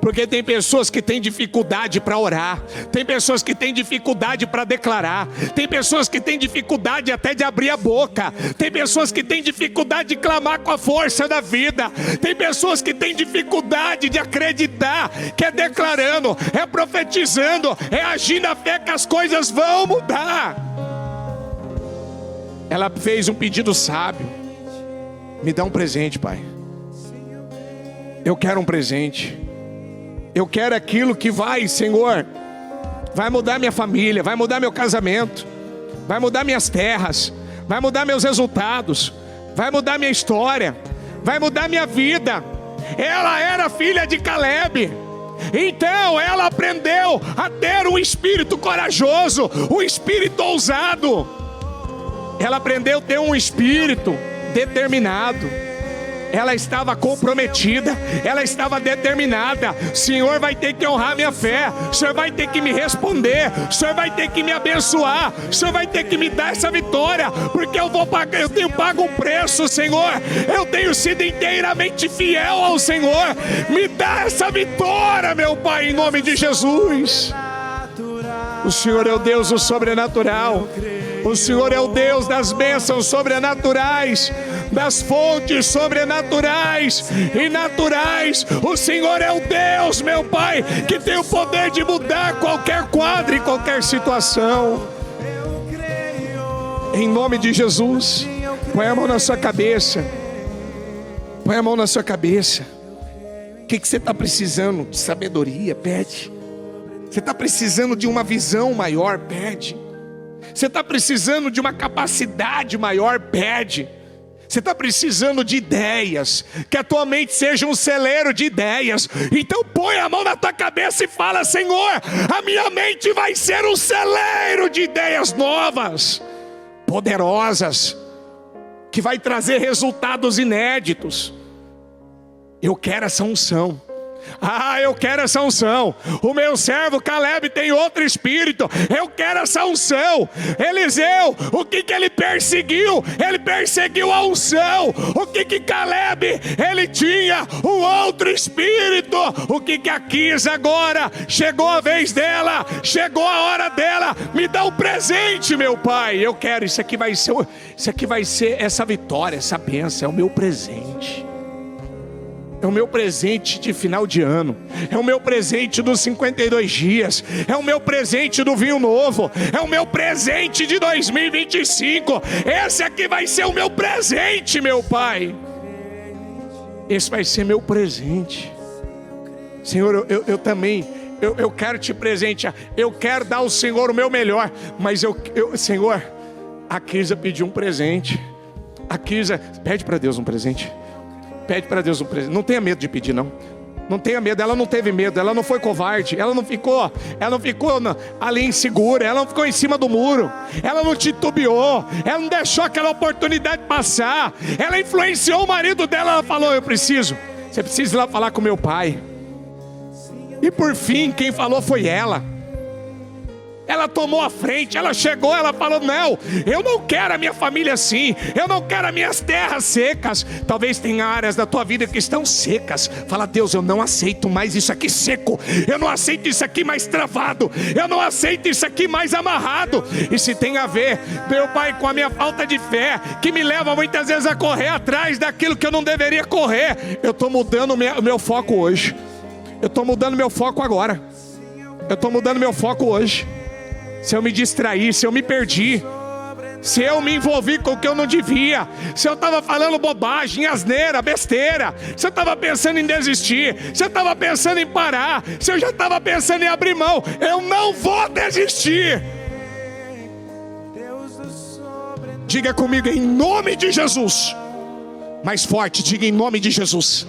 Porque tem pessoas que têm dificuldade para orar, tem pessoas que têm dificuldade para declarar, tem pessoas que têm dificuldade até de abrir a boca, tem pessoas que têm dificuldade de clamar com a força da vida, tem pessoas que têm dificuldade de acreditar, que é declarando, é profetizando, é agir na fé que as coisas vão mudar. Ela fez um pedido sábio: me dá um presente, Pai. Eu quero um presente. Eu quero aquilo que vai, Senhor, vai mudar minha família, vai mudar meu casamento, vai mudar minhas terras, vai mudar meus resultados, vai mudar minha história, vai mudar minha vida. Ela era filha de Caleb, então ela aprendeu a ter um espírito corajoso, um espírito ousado. Ela aprendeu a ter um espírito determinado. Ela estava comprometida, ela estava determinada. O Senhor vai ter que honrar minha fé, o Senhor vai ter que me responder, o Senhor vai ter que me abençoar, o Senhor vai ter que me dar essa vitória, porque eu vou pagar, eu tenho pago um preço, Senhor. Eu tenho sido inteiramente fiel ao Senhor. Me dá essa vitória, meu Pai, em nome de Jesus. O Senhor é o Deus do sobrenatural. O Senhor é o Deus das bênçãos sobrenaturais, das fontes sobrenaturais e naturais. O Senhor é o Deus, meu Pai, que tem o poder de mudar qualquer quadro e qualquer situação. Em nome de Jesus, põe a mão na sua cabeça. Põe a mão na sua cabeça. O que você está precisando? De sabedoria? Pede. Você está precisando de uma visão maior? Pede. Você está precisando de uma capacidade maior? Pede. Você está precisando de ideias, que a tua mente seja um celeiro de ideias. Então põe a mão na tua cabeça e fala: Senhor, a minha mente vai ser um celeiro de ideias novas, poderosas, que vai trazer resultados inéditos. Eu quero essa unção. Eu quero essa unção. O meu servo Caleb tem outro espírito. Eu quero essa unção. Eliseu, o que ele perseguiu? Ele perseguiu a unção. O que Caleb, ele tinha um outro espírito. O que a Quis agora? Chegou a vez dela, chegou a hora dela. Me dá um presente, meu Pai. Eu quero, isso aqui vai ser essa vitória, essa bênção, é o meu presente. É o meu presente de final de ano. É o meu presente dos 52 dias. É o meu presente do vinho novo. É o meu presente de 2025. Esse aqui vai ser o meu presente, meu Pai. Esse vai ser meu presente. Senhor, eu também, eu quero te presentear. Eu quero dar ao Senhor o meu melhor. Mas Senhor, a Kisa pediu um presente. A Kisa, pede para Deus um presente. Pede para Deus um presente. Não tenha medo de pedir, não. Não tenha medo. Ela não teve medo. Ela não foi covarde. Ela não ficou ali insegura. Ela não ficou em cima do muro. Ela não titubeou. Ela não deixou aquela oportunidade passar. Ela influenciou o marido dela. Ela falou: você precisa ir lá falar com meu pai. E por fim, quem falou foi ela. Ela tomou a frente, ela chegou, ela falou: não, eu não quero a minha família assim, eu não quero as minhas terras secas. Talvez tenha áreas da tua vida que estão secas. Fala: Deus, eu não aceito mais isso aqui seco, eu não aceito isso aqui mais travado, eu não aceito isso aqui mais amarrado. E se tem a ver, meu Pai, com a minha falta de fé, que me leva muitas vezes a correr atrás daquilo que eu não deveria correr, eu estou mudando o meu foco hoje. Eu estou mudando meu foco agora. Eu estou mudando meu foco hoje. Se eu me distrair, se eu me perdi, se eu me envolvi com o que eu não devia, se eu estava falando bobagem, asneira, besteira, se eu estava pensando em desistir, se eu estava pensando em parar, se eu já estava pensando em abrir mão, eu não vou desistir. Diga comigo: em nome de Jesus. Mais forte, diga: em nome de Jesus.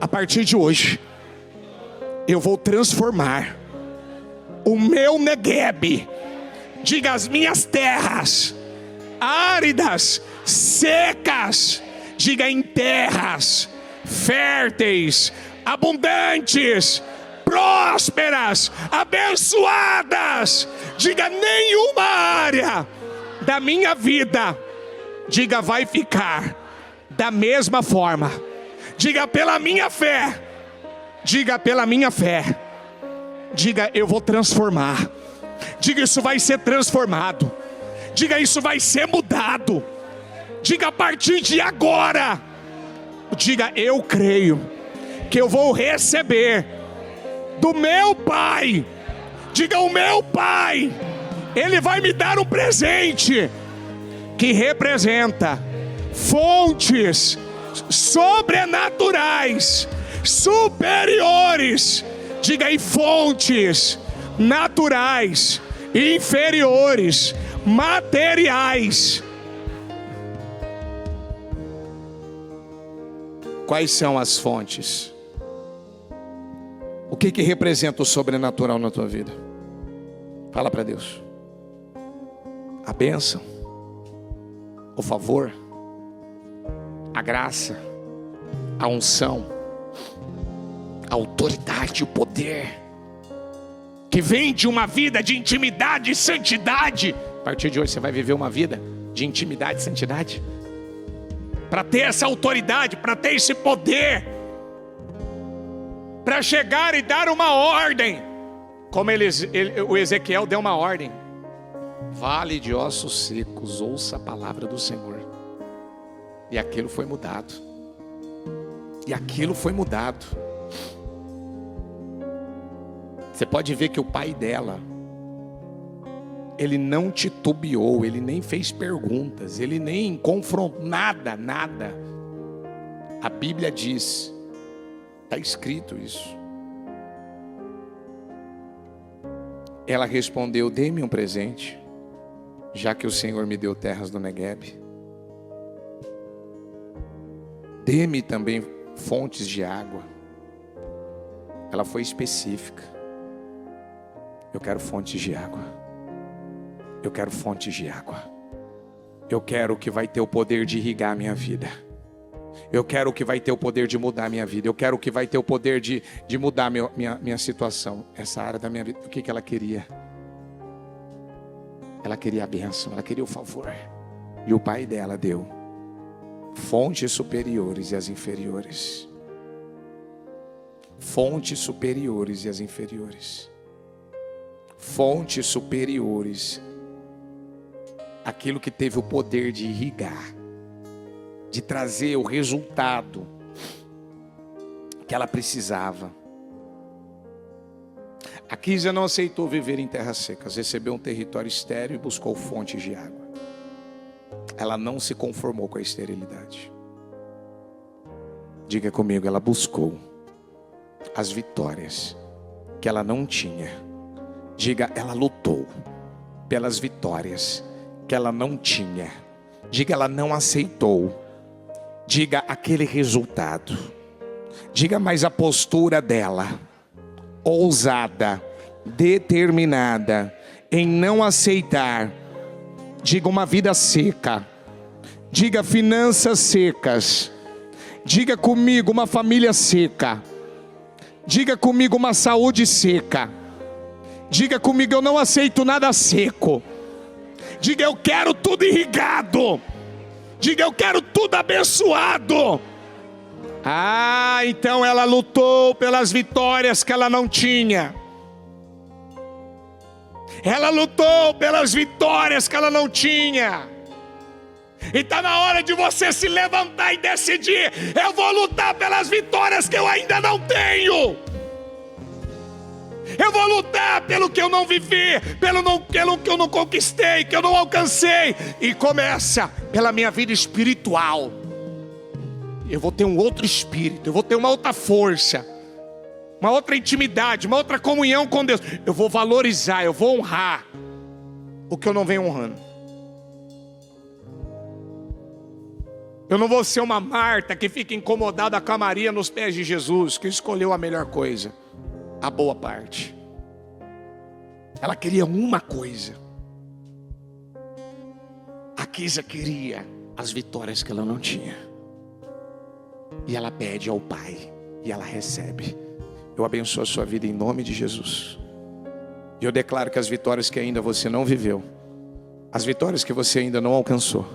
A partir de hoje, eu vou transformar o meu Negueb, diga, as minhas terras áridas, secas, diga, em terras férteis, abundantes, prósperas, abençoadas. Diga: nenhuma área da minha vida, diga, vai ficar da mesma forma. Diga: pela minha fé, Diga: pela minha fé. Diga: eu vou transformar. Diga: isso vai ser transformado. Diga: isso vai ser mudado. Diga: a partir de agora. Diga: eu creio que eu vou receber do meu Pai. Diga: o meu Pai, Ele vai me dar um presente que representa fontes sobrenaturais, superiores. Diga aí: fontes naturais, inferiores, materiais. Quais são as fontes? O que representa o sobrenatural na tua vida? Fala para Deus. A bênção, o favor, a graça, a unção, a autoridade, o poder, que vem de uma vida de intimidade e santidade. A partir de hoje você vai viver uma vida de intimidade e santidade, para ter essa autoridade, para ter esse poder, para chegar e dar uma ordem, como o Ezequiel deu uma ordem: vale de ossos secos, ouça a palavra do Senhor. E aquilo foi mudado. E aquilo foi mudado. Você pode ver que o pai dela, ele não titubeou, ele nem fez perguntas, ele nem confrontou, nada. A Bíblia diz, está escrito isso. Ela respondeu: dê-me um presente, já que o Senhor me deu terras do Neguebe. Dê-me também fontes de água. Ela foi específica. Eu quero fontes de água. Eu quero fontes de água. Eu quero o que vai ter o poder de irrigar a minha vida. Eu quero o que vai ter o poder de mudar a minha vida. Eu quero o que vai ter o poder de mudar minha situação. Essa área da minha vida. O que ela queria? Ela queria a bênção, ela queria o favor. E o pai dela deu fontes superiores e as inferiores. Fontes superiores e as inferiores. Fontes superiores. Aquilo que teve o poder de irrigar, de trazer o resultado que ela precisava. A Kísia não aceitou viver em terras secas, recebeu um território estéril e buscou fontes de água. Ela não se conformou com a esterilidade. Diga comigo: ela buscou as vitórias que ela não tinha. Diga: ela lutou pelas vitórias que ela não tinha. Diga: ela não aceitou. Diga: aquele resultado. Diga: mas a postura dela, ousada, determinada em não aceitar. Diga: uma vida seca. Diga: finanças secas. Diga comigo: uma família seca. Diga comigo: uma saúde seca. Diga comigo: eu não aceito nada seco. Diga: eu quero tudo irrigado. Diga: eu quero tudo abençoado. Ah, então ela lutou pelas vitórias que ela não tinha. Ela lutou pelas vitórias que ela não tinha. E está na hora de você se levantar e decidir: eu vou lutar pelas vitórias que eu ainda não tenho. Eu vou lutar pelo que eu não vivi, pelo que eu não conquistei, que eu não alcancei. E começa pela minha vida espiritual. Eu vou ter um outro espírito, eu vou ter uma outra força, uma outra intimidade, uma outra comunhão com Deus. Eu vou valorizar, eu vou honrar o que eu não venho honrando. Eu não vou ser uma Marta que fica incomodada com a Maria nos pés de Jesus, que escolheu a melhor coisa, a boa parte. Ela queria uma coisa. A Kísia queria as vitórias que ela não tinha. E ela pede ao Pai, e ela recebe. Eu abençoo a sua vida em nome de Jesus. E eu declaro que as vitórias que ainda você não viveu, as vitórias que você ainda não alcançou,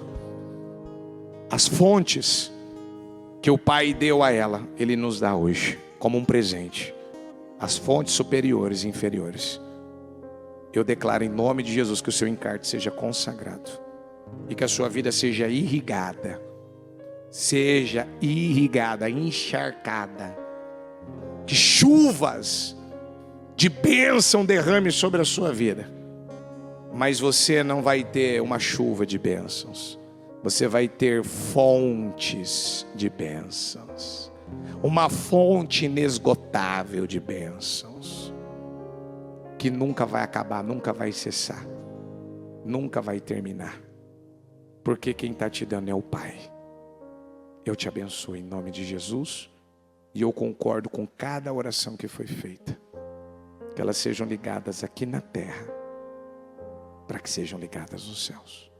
as fontes que o Pai deu a ela, Ele nos dá hoje. como um presente as fontes superiores e inferiores. Eu declaro em nome de Jesus que o seu encarte seja consagrado e que a sua vida seja irrigada, encharcada, que chuvas de bênção derrame sobre a sua vida. Mas você não vai ter uma chuva de bênçãos, você vai ter fontes de bênçãos, uma fonte inesgotável de bênçãos, que nunca vai acabar, nunca vai cessar, nunca vai terminar, porque quem está te dando é o Pai. Eu te abençoo em nome de Jesus, e eu concordo com cada oração que foi feita, que elas sejam ligadas aqui na terra, para que sejam ligadas nos céus,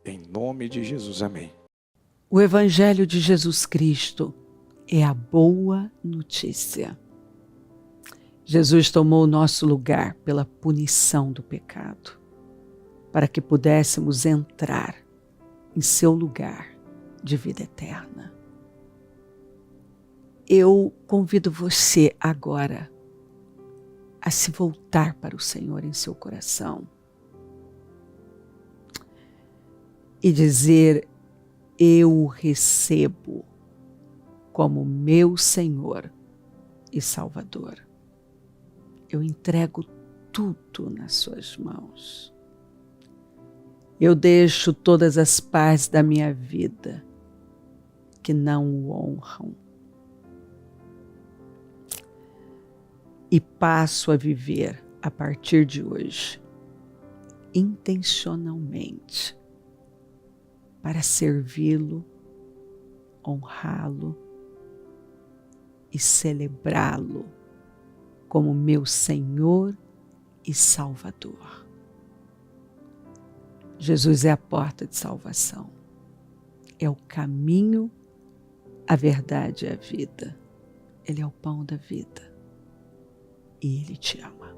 em nome de Jesus, amém. O Evangelho de Jesus Cristo é a boa notícia. Jesus tomou o nosso lugar pela punição do pecado, para que pudéssemos entrar em seu lugar de vida eterna. Eu convido você agora a se voltar para o Senhor em seu coração e dizer: eu o recebo como meu Senhor e Salvador. Eu entrego tudo nas suas mãos. Eu deixo todas as partes da minha vida que não o honram e passo a viver a partir de hoje intencionalmente para servi-lo, honrá-lo e celebrá-lo como meu Senhor e Salvador. Jesus é a porta de salvação, é o caminho, a verdade e a vida. Ele é o pão da vida e Ele te ama.